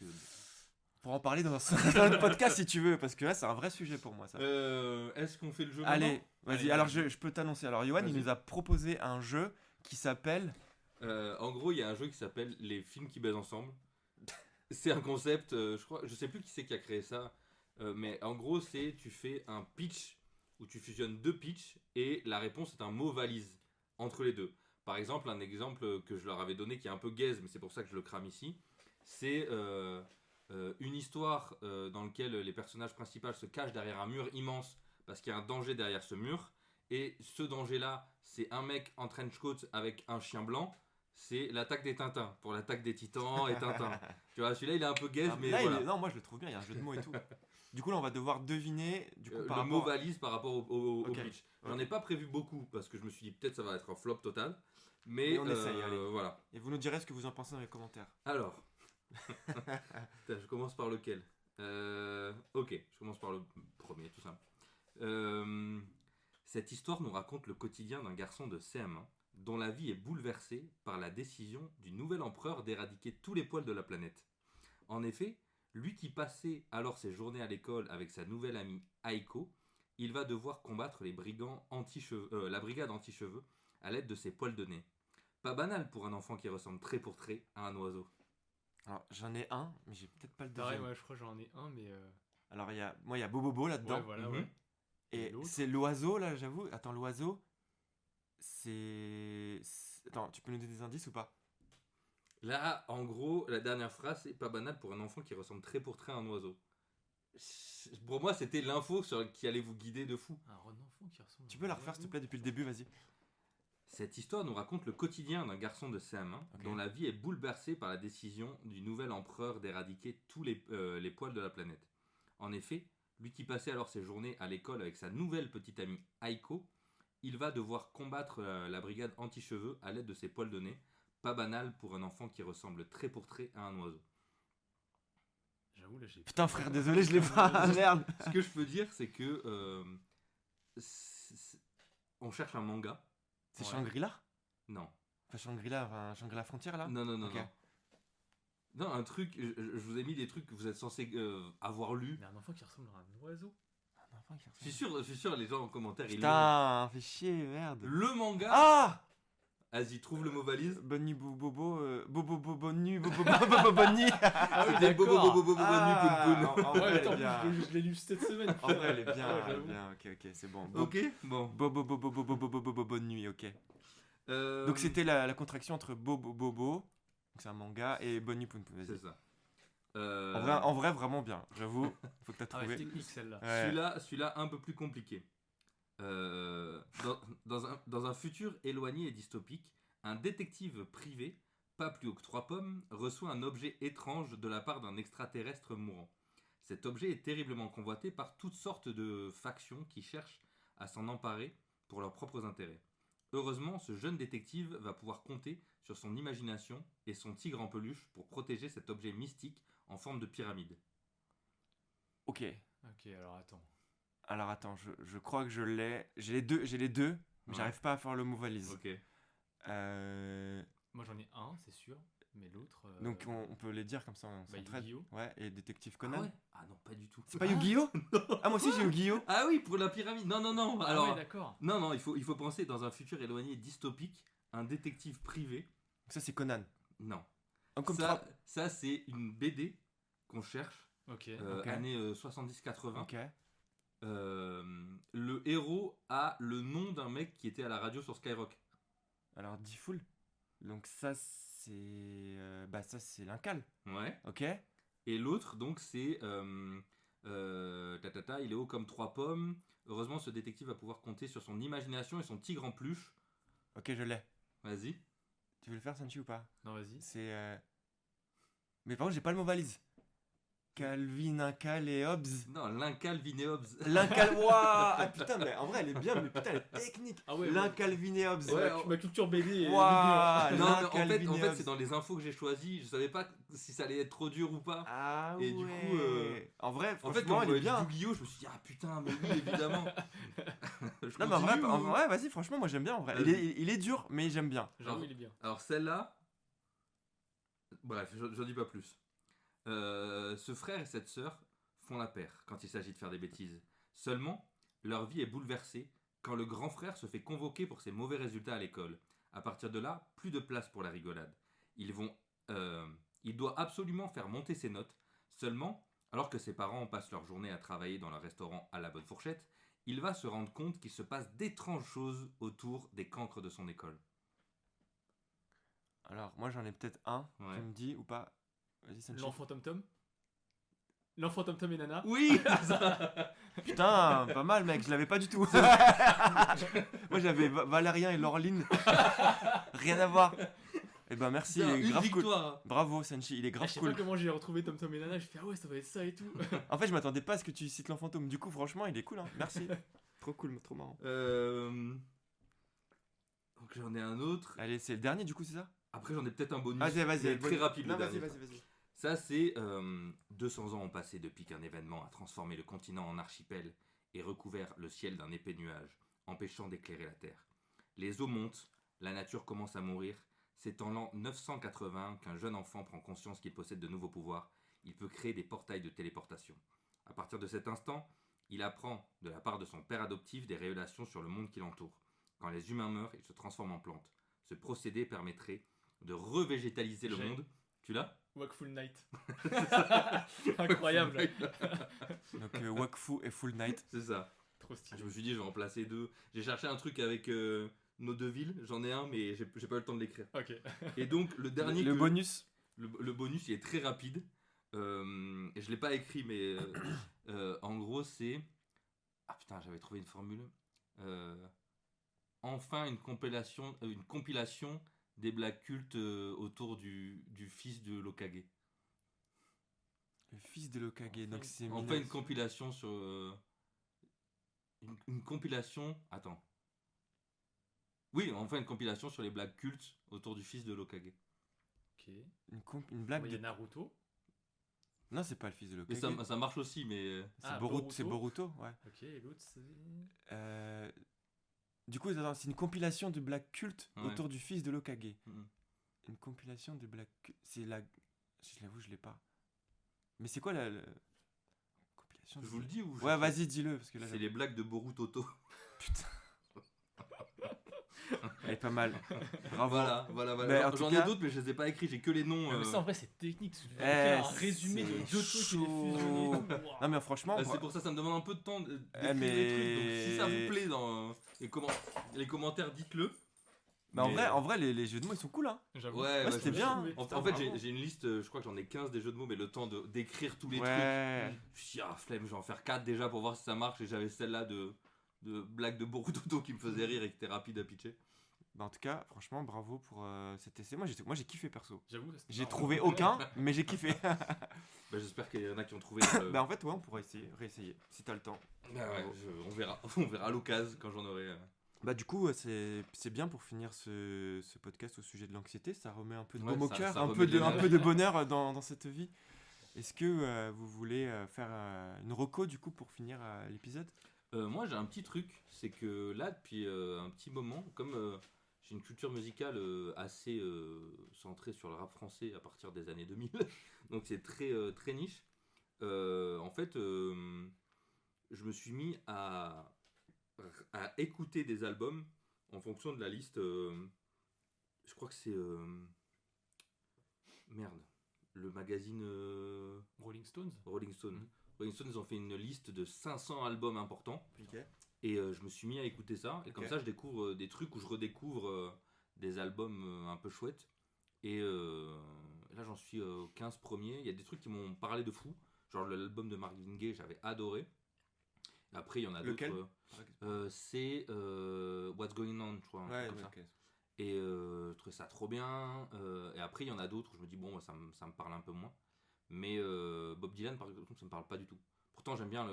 Pour en parler dans un podcast si tu veux, parce que là, c'est un vrai sujet pour moi, ça.
Est-ce qu'on fait le jeu
Allez,
maintenant
vas-y.
Allez,
Alors,
vas-y.
je peux t'annoncer. Alors, Johan, il
Vas-y.
nous a proposé un jeu qui s'appelle.
En gros, il y a un jeu qui s'appelle Les films qui baisent ensemble. C'est un concept, je sais plus qui c'est qui a créé ça, mais en gros, c'est tu fais un pitch où tu fusionnes deux pitchs et la réponse est un mot valise entre les deux. Par exemple, un exemple que je leur avais donné qui est un peu gaze, mais c'est pour ça que je le crame ici, c'est une histoire dans laquelle les personnages principaux se cachent derrière un mur immense parce qu'il y a un danger derrière ce mur. Et ce danger-là, c'est un mec en trench coat avec un chien blanc. C'est l'attaque des Tintins, pour l'attaque des Titans et Tintin. Tu vois, celui-là, il est un peu gaze, mais
Là,
voilà.
non, moi, je le trouve bien. Il y a un jeu de mots et tout. Du coup, là, on va devoir deviner. Du coup, par
Le mot
rapport.
valise par rapport au
Ok.
pitch. J'en ai pas prévu beaucoup parce que je me suis dit peut-être ça va être un flop total.
Mais
Mais
on essaye, allez.
voilà.
Et vous nous direz ce que vous en pensez dans les commentaires.
Alors, Putain, je commence par lequel Ok, je commence par le premier, tout simple. Cette histoire nous raconte le quotidien d'un garçon de CM1 dont la vie est bouleversée par la décision du nouvel empereur d'éradiquer tous les poils de la planète. En effet, lui qui passait alors ses journées à l'école avec sa nouvelle amie Aiko, il va devoir combattre les brigands la brigade anti-cheveux à l'aide de ses poils de nez. Pas banal pour un enfant qui ressemble trait pour trait à un oiseau.
Alors, j'en ai un, mais j'ai peut-être pas le
Pareil,
deuxième.
ouais, je crois que j'en ai un, mais.
Alors, moi, il y a Bobobo là-dedans.
Ouais, voilà,
Mhm.
ouais.
Et
Et l'autre
c'est l'oiseau, là, j'avoue. Attends, l'oiseau, Attends, tu peux nous donner des indices ou pas?
Là, en gros, la dernière phrase, c'est pas banal pour un enfant qui ressemble trait pour trait à un oiseau. Pour moi, c'était l'info qui allait vous guider de fou.
Un enfant qui ressemble.
Tu peux la refaire, s'il te plaît, depuis le début, vas-y.
Cette histoire nous raconte le quotidien d'un garçon de CM1
Ok.
dont la vie est bouleversée par la décision du nouvel empereur d'éradiquer tous les poils de la planète. En effet, lui qui passait alors ses journées à l'école avec sa nouvelle petite amie Aiko, il va devoir combattre la brigade anti-cheveux à l'aide de ses poils de nez. Pas banal pour un enfant qui ressemble trait pour trait à un oiseau.
J'avoue, là, j'ai.
Putain, frère, désolé, je l'ai pas. Merde.
Ce que je peux dire, c'est que on cherche un manga.
C'est
Ouais.
Shangri-La?
Non.
Enfin, Shangri-La Frontière, là?
Non, non, non,
Ok.
non. Non, un truc, je vous ai mis des trucs que vous êtes censés avoir lus.
Mais un enfant qui ressemble à un oiseau.
Un enfant qui
Je suis sûr, les gens en commentaire, ils l'ont.
Putain, fais chier, merde.
Le manga.
Ah!
Vas-y, trouve le mot valise.
Bonne nuit, Bobo, bonne nuit, bonne nuit.
Ah oui,
C'était
d'accord.
Bobo, Bobo, Bobo,
Ah,
Bobo, Poun, Poun.
en
Ouais,
vrai, elle
attends,
est bien.
je l'ai lu cette semaine.
En vrai, elle est bien,
Ouais,
elle est
j'avoue.
bien. Ok, c'est bon.
Ok, bon.
Bonne nuit, ok.
Euh,
Donc c'était la contraction entre Bobo, donc c'est un manga, et Bonne nuit, Poun Poun,
C'est
vas-y.
ça.
En vrai, vraiment bien, j'avoue. Faut que t'as
Ah ouais, c'est
trouvé.
technique celle-là.
Ouais.
Celui-là, un peu plus compliqué. Dans un futur éloigné et dystopique, Un détective privé, pas plus haut que 3 pommes, reçoit un objet étrange de la part d'un extraterrestre mourant. Cet objet est terriblement convoité par toutes sortes de factions qui cherchent à s'en emparer pour leurs propres intérêts. Heureusement, ce jeune détective va pouvoir compter sur son imagination et son tigre en peluche pour protéger cet objet mystique en forme de pyramide.
Ok.
Ok, alors attends.
Alors attends, je crois que je l'ai. J'ai les deux, mais
Ouais.
j'arrive pas à faire le mot valise.
Ok.
Moi j'en ai un, c'est sûr, mais l'autre.
Donc on peut les dire comme ça, on
Bah,
s'entraide.
Yu-Gi-Oh!
Ouais, et Détective
Ah
Conan.
ouais. Ah non, pas du tout.
C'est pas Yu-Gi-Oh! Ah, moi aussi j'ai Yu-Gi-Oh!
Ah oui, pour la pyramide. Non.
Ah
Alors,
ouais, d'accord.
non, il faut penser dans un futur éloigné dystopique, un détective privé.
Ça c'est Conan.
Non.
Comme
Ça c'est une BD qu'on cherche,
Ok.
Ok.
années 70-80.
Ok.
Le héros a le nom d'un mec qui était à la radio sur Skyrock.
Alors D-Fool. Donc ça c'est. Ça c'est l'Incal.
Ouais.
Ok.
Et l'autre, donc, c'est. Il est haut comme 3 pommes. Heureusement, ce détective va pouvoir compter sur son imagination et son tigre en peluche.
Ok, je l'ai.
Vas-y.
Tu veux le faire, Sanchi, ou pas?
Non, vas-y.
C'est. Mais par contre, j'ai pas le mot valise. Calvin, Incal et Hobbes.
Non, l'Incalvin et Hobbes.
L'Incal. Waouh! Ah putain, mais en vrai, elle est bien, mais putain, elle est technique.
Ah ouais,
L'Incalvin et Hobbes.
Ouais,
ma culture BD est.
Waouh!
Non, mais en
L'Incalvin et
fait
Hobbes.
c'est dans les infos que j'ai choisies. Je savais pas si ça allait être trop dur ou pas.
Ah
Et
ouais.
du coup,
En vrai,
En fait,
franchement,
quand
elle
on
est bien.
Yu-Gi-Oh, je me suis dit, ah putain, mais oui, évidemment. Je
Non, mais
continue
en
ou-
vrai, vas-y, franchement, moi j'aime bien en vrai. Il est dur, mais j'aime bien.
J'avoue, il est bien.
Alors celle-là, bref, j'en dis pas plus. Ce frère et cette sœur font la paire quand il s'agit de faire des bêtises. Seulement, leur vie est bouleversée quand le grand frère se fait convoquer pour ses mauvais résultats à l'école. À partir de là, plus de place pour la rigolade. Il doit absolument faire monter ses notes. Seulement, alors que ses parents passent leur journée à travailler dans leur restaurant à la bonne fourchette, il va se rendre compte qu'il se passe d'étranges choses autour des cancres de son école.
Alors, moi j'en ai peut-être un.
Ouais.
Tu me dis ou pas? Vas-y, Sanchi.
L'enfant Tom Tom. L'enfant Tom Tom et Nana.
Oui.
Putain, pas mal, mec, je l'avais pas du tout. Moi j'avais Valérien et Laureline. Rien à voir. Eh ben merci, il est
Une
grave cool.
victoire.
Bravo, Sanchi, il est
Ah,
grave
je sais
cool.
pas comment j'ai retrouvé Tom Tom et Nana. Je fais ah ouais, ça va être ça et tout.
En fait, je m'attendais pas à ce que tu cites l'enfant Tom. Du coup, franchement, il est cool, hein. Merci. Trop cool, trop marrant.
Donc j'en ai un autre.
Allez, c'est le dernier, du coup, c'est ça?
Après j'en ai peut-être un bonus.
Vas-y.
mais très rapide le
Non, vas-y,
dernier.
vas-y.
Ça c'est 200 ans ont passé depuis qu'un événement a transformé le continent en archipel et recouvert le ciel d'un épais nuage, empêchant d'éclairer la Terre. Les eaux montent, la nature commence à mourir. C'est en l'an 980 qu'un jeune enfant prend conscience qu'il possède de nouveaux pouvoirs. Il peut créer des portails de téléportation. À partir de cet instant, il apprend de la part de son père adoptif des révélations sur le monde qui l'entoure. Quand les humains meurent, ils se transforment en plantes. Ce procédé permettrait de revégétaliser le
J'ai-
monde. Tu l'as?
Wakeful Night. Incroyable.
Donc, Wakfu et Full Night.
C'est ça.
Trop stylé.
Je me suis dit, je vais en placer 2. J'ai cherché un truc avec nos 2 villes. J'en ai un, mais j'ai pas eu le temps de l'écrire.
Ok.
Et donc, le dernier.
Le bonus.
Le bonus, il est très rapide. Et je l'ai pas écrit, mais en gros, c'est. Ah putain, j'avais trouvé une formule. Enfin, une compilation des blagues cultes autour du fils de Lokage.
Le fils de Lokage. Donc, c'est
Enfin,
Minas.
une compilation sur. Une compilation. Attends. Oui, enfin, une compilation sur les blagues cultes autour du fils de Lokage.
Ok.
Une blague
Il y a
de...
Naruto.
Non, c'est pas le fils de
Mais
Lokage.
ça marche aussi, mais.
C'est
Ah,
Boruto. C'est Boruto, ouais.
Ok, et l'autre c'est.
Du coup, attends, c'est une compilation de blagues cultes
Ouais.
autour du fils de Lokage.
Mhm.
Une compilation de blagues cultes. C'est la. Je l'avoue, je l'ai pas. Mais c'est quoi la. Compilation
Je
de
vous le
blagues-
dis ou je-
Ouais, vas-y, dis-le. Parce que là,
C'est les blagues de Boruto.
elle est pas mal. Bravo.
Voilà.
Mais en tout
J'en
cas-
ai d'autres, mais je les ai pas écrits. J'ai que les noms.
Mais ça en vrai c'est technique. Tu dois
Eh,
faire un résumé de
c'est
2 trucs et les
chaud.
fusionner. et tout.
Non, mais franchement.
Ah, c'est pour ça, ça me demande un peu de temps d'écrire
mais-
les trucs. Donc si ça vous plaît dans les commentaires, dites-le.
Mais en vrai, les jeux de mots, ils sont cool, hein.
J'avoue.
Ouais,
Ouais, c'était bien.
En fait, j'ai une liste, je crois que j'en ai 15 des jeux de mots, mais le temps d'écrire tous les trucs.
Ouais.
Je me suis dit, ah flemme, je vais en faire 4 déjà pour voir si ça marche. Et j'avais celle-là de blague de Boruto qui me faisait rire et qui était rapide à pitcher.
Bah, en tout cas, franchement, bravo pour cet essai. Moi, j'ai kiffé perso.
J'avoue, c'était
J'ai
marrant.
trouvé aucun, mais j'ai kiffé.
Bah, j'espère qu'il y en a qui ont trouvé.
Bah, en fait, ouais, on pourra réessayer, si t'as le temps.
Bah ouais, on verra. On verra à l'occasion quand j'en aurai.
Bah, du coup, c'est bien pour finir ce podcast au sujet de l'anxiété. Ça remet un peu de
Ouais,
baume au
ça-
cœur,
ça
un
remet
peu
de
un
l'énergie.
peu de bonheur dans cette vie. Est-ce que vous voulez faire une reco, du coup, pour finir l'épisode?
Moi, j'ai un petit truc, c'est que là, depuis un petit moment, comme j'ai une culture musicale assez centrée sur le rap français à partir des années 2000, donc c'est très niche. En fait, je me suis mis à écouter des albums en fonction de la liste. Je crois que c'est merde, le magazine
Rolling Stones.
Rolling Stone.
Mhm.
Rolling Stone, ils ont fait une liste de 500 albums importants.
Ok.
Et je me suis mis à écouter ça. Et comme
Ok.
ça, je découvre des trucs où je redécouvre des albums un peu chouettes. Et là, j'en suis aux 15 premiers. Il y a des trucs qui m'ont parlé de fou. Genre l'album de Marvin Gaye, j'avais adoré. Après, il y en a
Lequel?
d'autres. C'est What's Going On, je crois. un truc
Ouais,
comme ça.
ok.
Et je trouvais ça trop bien. Et après, il y en a d'autres où je me dis, bon, ça me parle un peu moins. Mais Bob Dylan, par exemple, ça me parle pas du tout. Pourtant, j'aime bien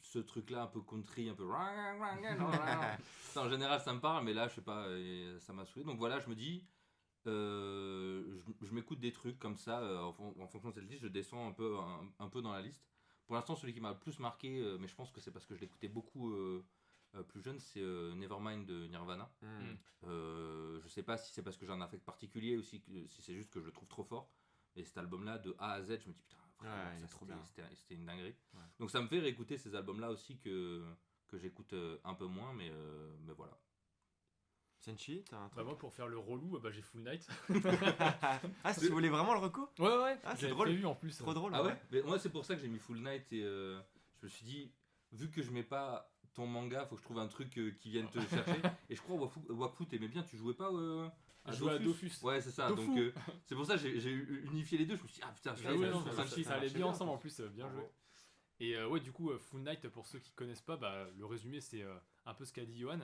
ce truc-là, un peu country, un peu. Ça, en général, ça me parle, mais là, je sais pas, ça m'a saoulé. Donc voilà, je me dis, je m'écoute des trucs comme ça, en fonction de cette liste, je descends un peu dans la liste. Pour l'instant, celui qui m'a le plus marqué, mais je pense que c'est parce que je l'écoutais beaucoup plus jeune, c'est Nevermind de Nirvana. Je sais pas si c'est parce que j'ai un affect particulier ou si c'est juste que je le trouve trop fort. Et cet album-là, de A à Z, je me dis putain, vraiment,
Ouais, il
ça,
est trop bien.
c'était une dinguerie.
Ouais.
Donc ça me fait réécouter ces albums-là aussi que j'écoute un peu moins, mais voilà.
Senchi, t'as un
Bah,
truc?
moi, pour faire le relou, bah, j'ai Full Night.
Ah, si tu voulais vraiment le reco?
Ouais,
Ah, c'est
j'avais
drôle.
prévu en plus.
Trop drôle.
Ah ouais, mais moi c'est pour ça que j'ai mis Full Night et je me suis dit, vu que je mets pas ton manga, faut que je trouve un truc qui vienne te chercher. Et je crois Wakfu t'aimais bien, tu jouais pas
Je jouais à Dofus.
Ouais, c'est ça.
Dofus.
Donc c'est pour ça que j'ai unifié les deux. Je me suis dit, ah putain,
Ah oui, non,
ça,
ça allait
marchait
bien
bien,
ensemble
en
en plus, bien joué. Et ouais, du coup, Full Night, pour ceux qui connaissent pas, bah, le résumé, c'est un peu ce qu'a dit Johan.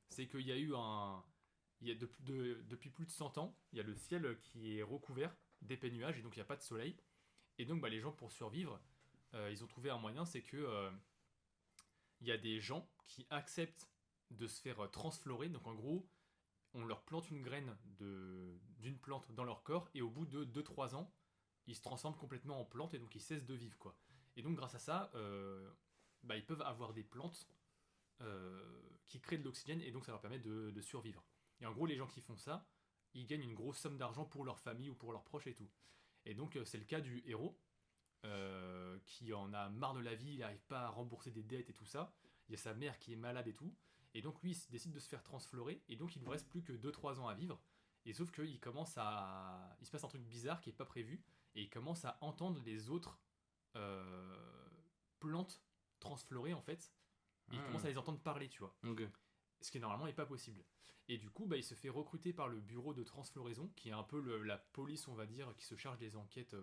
C'est qu'il y a eu depuis plus de 100 ans, il y a le ciel qui est recouvert d'épais nuages et donc il n'y a pas de soleil. Et donc, bah, les gens, pour survivre, ils ont trouvé un moyen, c'est que il y a des gens qui acceptent de se faire transflorer. Donc, en gros, on leur plante une graine d'une plante dans leur corps et au bout de 2-3 ans, ils se transforment complètement en plante et donc ils cessent de vivre, quoi. Et donc grâce à ça, bah, ils peuvent avoir des plantes qui créent de l'oxygène et donc ça leur permet de survivre. Et en gros, les gens qui font ça, ils gagnent une grosse somme d'argent pour leur famille ou pour leurs proches et tout. Et donc c'est le cas du héros qui en a marre de la vie, il n'arrive pas à rembourser des dettes et tout ça. Il y a sa mère qui est malade et tout. Et donc lui, il décide de se faire transflorer et donc il ne lui reste plus que 2-3 ans à vivre. Et sauf qu'il commence il se passe un truc bizarre qui n'est pas prévu et il commence à entendre les autres plantes transflorées en fait. Et il commence à les entendre parler, tu vois.
Ok.
Ce qui normalement n'est pas possible. Et du coup, bah, il se fait recruter par le bureau de transfloraison, qui est un peu la police, on va dire, qui se charge des enquêtes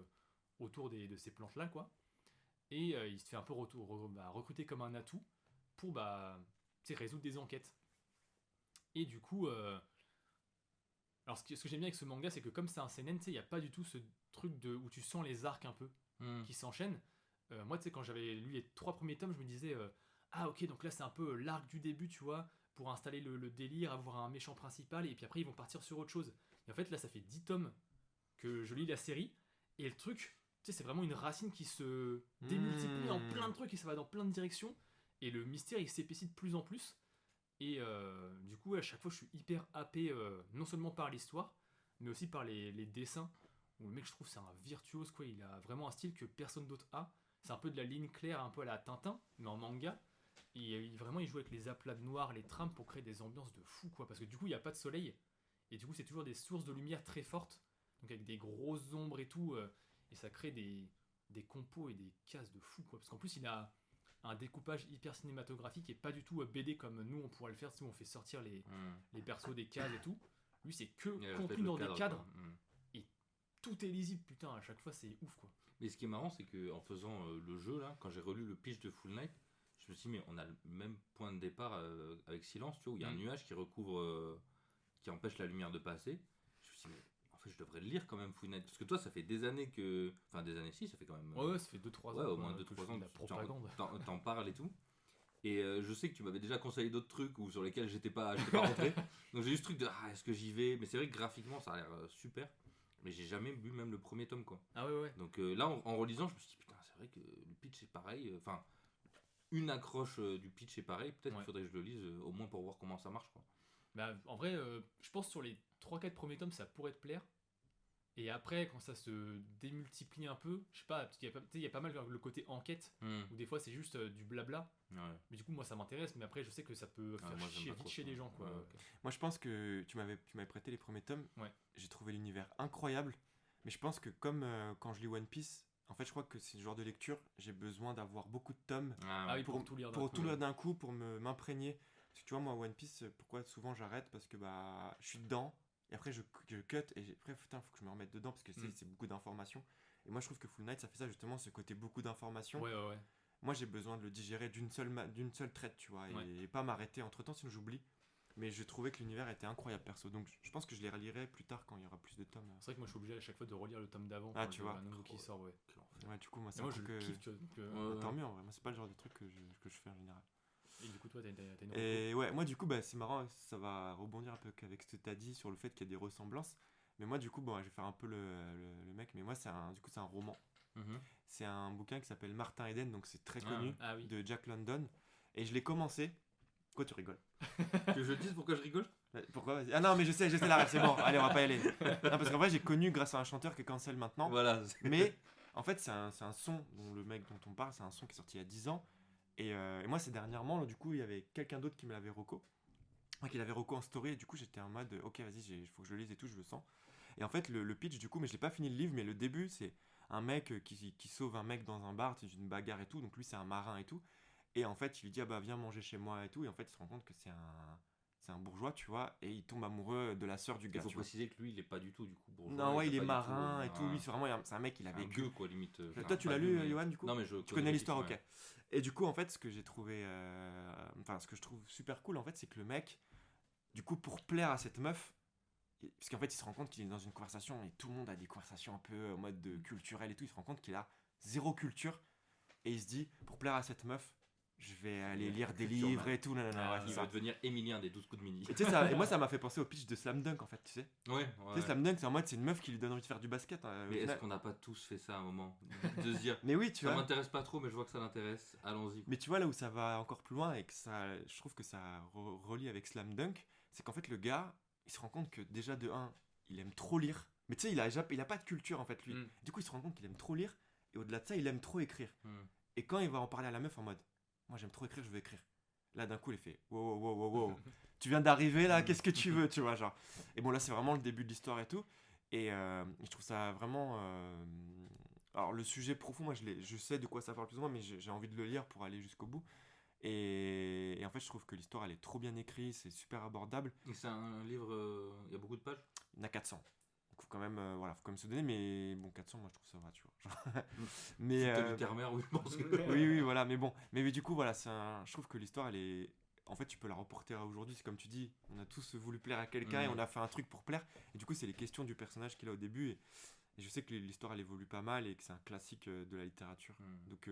autour de ces plantes-là, quoi. Et il se fait un peu recruter comme un atout pour résoudre des enquêtes. Et du coup, alors ce que j'aime bien avec ce manga, c'est que comme c'est un seinen, il n'y a pas du tout ce truc où tu sens les arcs un peu qui s'enchaînent. Moi, tu sais, quand j'avais lu les 3 premiers tomes, je me disais ah ok, donc là c'est un peu l'arc du début, tu vois, pour installer le délire, avoir un méchant principal, et puis après ils vont partir sur autre chose. Et en fait, là ça fait 10 tomes que je lis la série, et le truc, tu sais, c'est vraiment une racine qui se démultiplie en plein de trucs, et ça va dans plein de directions, et le mystère il s'épaissit de plus en plus. Et du coup, à chaque fois, je suis hyper happé, non seulement par l'histoire, mais aussi par les dessins. Où le mec, je trouve, c'est un virtuose, quoi. Il a vraiment un style que personne d'autre a. C'est un peu de la ligne claire, un peu à la Tintin, mais en manga. Et vraiment, il joue avec les aplats de noir, les trames pour créer des ambiances de fou, quoi. Parce que du coup, il n'y a pas de soleil. Et du coup, c'est toujours des sources de lumière très fortes. Donc avec des grosses ombres et tout. Et ça crée des compos et des cases de fou, quoi. Parce qu'en plus, il a un découpage hyper cinématographique et pas du tout BD comme nous on pourrait le faire si on fait sortir les persos des cases et tout. Lui c'est que contenu dans des cadres et tout est lisible, putain, à chaque fois c'est ouf, quoi.
Mais ce qui est marrant, c'est que en faisant le jeu là, quand j'ai relu le pitch de Full Night, je me suis dit, mais on a le même point de départ avec Silence, tu vois, où il y a un
Mm.
nuage qui recouvre, qui empêche la lumière de passer. Je me suis dit, mais en fait, je devrais le lire quand même, Fouinette. Parce que toi, ça fait des années que. Enfin, des années, si, ça fait quand même.
Ouais, ça fait 2-3 ans.
Ouais, au
quoi,
moins
que
2-3
je fais
ans
de la
que
propagande.
t'en parles et tout. Et je sais que tu m'avais déjà conseillé d'autres trucs sur lesquels j'étais pas rentré. Donc j'ai eu ce truc de est-ce que j'y vais. Mais c'est vrai que graphiquement ça a l'air super. Mais j'ai jamais lu même le premier tome quoi.
Ah ouais.
Donc là en relisant je me suis dit putain c'est vrai que le pitch est pareil. Enfin une accroche du pitch est pareil. Peut-être qu'il faudrait que je le lise au moins pour voir comment ça marche quoi.
Bah, en vrai, je pense sur les 3-4 premiers tomes, ça pourrait te plaire. Et après, quand ça se démultiplie un peu, je sais pas, parce qu'il y a, il y a pas mal le côté enquête, où des fois c'est juste du blabla.
Ouais.
Mais du coup, moi ça m'intéresse, mais après, je sais que ça peut faire
moi, j'aime
chier
pas
vite
trop
chez
ça.
les gens, quoi.
Ouais, ok.
Moi, je pense que tu m'avais prêté les premiers tomes.
Ouais.
J'ai trouvé l'univers incroyable. Mais je pense que comme quand je lis One Piece, en fait, je crois que c'est le genre de lecture, j'ai besoin d'avoir beaucoup de tomes
Ah oui, pour tout lire d'un
pour
coup,
tout
ouais.
lire d'un coup, pour m'imprégner. Parce que tu vois, moi, One Piece, pourquoi souvent j'arrête? Parce que bah, je suis dedans, et après je cut, et après, putain, faut que je me remette dedans, parce que c'est beaucoup d'informations. Et moi, je trouve que Full Night, ça fait ça justement, ce côté beaucoup d'informations.
Ouais.
Moi, j'ai besoin de le digérer d'une seule traite, tu vois, et pas m'arrêter entre temps, sinon j'oublie. Mais je trouvais que l'univers était incroyable perso, donc je pense que je les relirai plus tard quand il y aura plus de tomes.
C'est vrai que moi je suis obligé à chaque fois de relire le tome d'avant.
Ah,
quand
tu
il y a
vois.
un nouveau qui sort, ouais.
Ouais, du coup, moi, c'est
Et moi
un
je
truc
le
que.
kiffe, tu vois. Donc,
Ouais.
Tant mieux en vrai, moi, c'est pas le genre de truc que je fais en général.
Et du coup, toi, t'as une
Et ouais, moi du coup, bah, c'est marrant, ça va rebondir un peu avec ce que tu as dit sur le fait qu'il y a des ressemblances. Mais moi du coup, bon, je vais faire un peu le mec, mais moi c'est un roman.
Mhm.
C'est un bouquin qui s'appelle Martin Eden, donc c'est très
Ah,
connu,
ouais.
Ah oui.
de Jack London. Et je l'ai commencé. Quoi, tu rigoles?
Que je dise pourquoi je rigole.
Pourquoi? Vas-y. Ah non, mais je sais la rêve, c'est bon, allez, on va pas y aller. Non, parce qu'en vrai, j'ai connu grâce à un chanteur qui est cancel maintenant.
Voilà.
Mais en fait, c'est un son, dont le mec dont on parle, c'est un son qui est sorti il y a 10 ans. Et moi, c'est dernièrement, là, du coup, il y avait quelqu'un d'autre qui me l'avait reco. Enfin, qui l'avait reco en story. Et du coup, j'étais en mode, ok, vas-y, il faut que je le lise et tout, je le sens. Et en fait, le pitch, du coup, mais je l'ai pas fini le livre, mais le début, c'est un mec qui sauve un mec dans un bar, c'est une bagarre et tout. Donc lui, c'est un marin et tout. Et en fait, il lui dit, ah bah, viens manger chez moi et tout. Et en fait, il se rend compte que c'est un bourgeois, tu vois. Et il tombe amoureux de la sœur du
Il
gars.
faut
tu vois.
préciser que lui il est pas du tout du coup bourgeois.
Non, ouais, il est
fait pas du
marin et
tout,
tout. Lui, c'est vraiment, c'est un mec, il a
c'est un
vécu.
gueux, quoi limite.
Toi, tu l'as lu, Johan, du coup?
Non mais
Tu connais l'histoire,
ouais.
ok. Et du coup, en fait, ce que j'ai trouvé. Enfin, ce que je trouve super cool, en fait, c'est que le mec, du coup, pour plaire à cette meuf, parce qu'en fait, il se rend compte qu'il est dans une conversation, et tout le monde a des conversations un peu en mode culturel et tout, il se rend compte qu'il a zéro culture, et il se dit, pour plaire à cette meuf, je vais aller lire des
Culture,
livres
man.
et tout, nanana, ouais,
Il
c'est
va
ça.
devenir Émilien des 12 coups de midi.
Et tu sais, et moi, ça m'a fait penser au pitch de Slam Dunk, en fait, tu sais.
Ouais.
Tu sais, Slam Dunk, c'est en mode, c'est une meuf qui lui donne envie de faire du basket. Au
Mais est-ce
final.
qu'on n'a pas tous fait ça à un moment de se dire
Mais oui, tu
ça
vois.
m'intéresse pas trop mais je vois que ça l'intéresse, allons-y.
Mais tu vois là où ça va encore plus loin et que ça, je trouve que ça relie avec Slam Dunk, c'est qu'en fait le gars, il se rend compte que déjà de 1, il aime trop lire. Mais tu sais, il a pas de culture en fait lui.
Mm.
Du coup, il se rend compte qu'il aime trop lire et au-delà de ça, il aime trop écrire.
Hmm.
Et quand il va en parler à la meuf en mode, moi j'aime trop écrire, je veux écrire. Là d'un coup, il fait, wow. Tu viens d'arriver là, qu'est-ce que tu veux, tu vois genre. Et bon là, c'est vraiment le début de l'histoire et tout. Et je trouve ça vraiment. Alors le sujet profond, moi je sais de quoi ça parle plus ou moins, mais j'ai envie de le lire pour aller jusqu'au bout. Et en fait, je trouve que l'histoire elle est trop bien écrite, c'est super abordable.
Et c'est un livre, il y a beaucoup de pages.
Il y en a 400. Donc faut quand même, voilà, faut quand même se donner, mais bon, 400, moi je trouve ça va, tu vois. Genre. Mais
Si t'as lu Terre-Mer, oui, je pense que.
oui, voilà, mais bon, mais du coup, voilà, je trouve que l'histoire elle est. En fait, tu peux la reporter à aujourd'hui, c'est comme tu dis, on a tous voulu plaire à quelqu'un et on a fait un truc pour plaire. Et du coup, c'est les questions du personnage qu'il a au début. Et je sais que l'histoire elle évolue pas mal et que c'est un classique de la littérature. Donc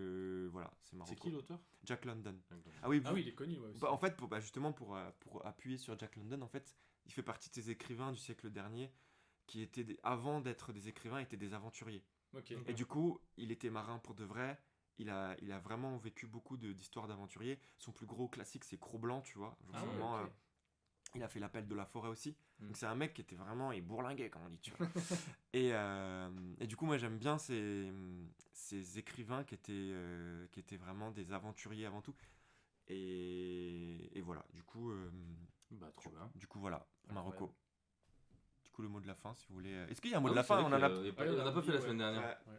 voilà, c'est marrant.
C'est qui l'auteur?
Jack London. Ah oui,
Ah oui, il est connu, ouais, aussi.
en fait, justement, pour appuyer sur Jack London, en fait, il fait partie de ces écrivains du siècle dernier qui étaient, avant d'être des écrivains, étaient des aventuriers.
Ok.
Et du coup, il était marin pour de vrai. Il a vraiment vécu beaucoup d'histoires d'aventuriers. Son plus gros classique, c'est Cro-Blanc, tu vois. Genre,
Ah ouais,
vraiment,
ok.
il a fait l'appel de la forêt aussi.
Mm.
Donc c'est un mec qui était vraiment bourlingué, comme on dit, tu vois. et du coup, moi, j'aime bien ces écrivains qui étaient vraiment des aventuriers avant tout. Et voilà, du coup,
Bah, trop bien.
voilà, pour
Incroyable.
Marocco. Du coup, le mot de la fin, si vous voulez. Est-ce qu'il y a un mot de la fin? On en a.
On n'a pas fait la semaine dernière.
Ouais.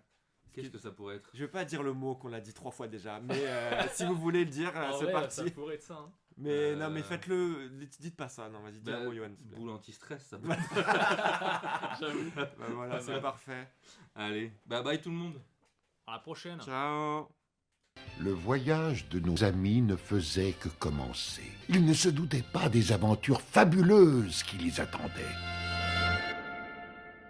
Qu'est-ce que ça pourrait être?
Je vais pas dire le mot qu'on l'a dit 3 fois déjà, mais si vous voulez le dire,
En
c'est
vrai,
parti.
Ça pourrait être ça, hein.
Mais non, mais faites-le. Dites pas ça. Non, vas-y, dis
Bah,
un mot, Yoann. s'il te plaît.
Boule anti-stress, ça peut
J'avoue.
Bah, voilà,
Pas
c'est
mal.
parfait.
Allez, bye bye tout le monde.
À la prochaine.
Ciao.
Le voyage de nos amis ne faisait que commencer. Ils ne se doutaient pas des aventures fabuleuses qui les attendaient.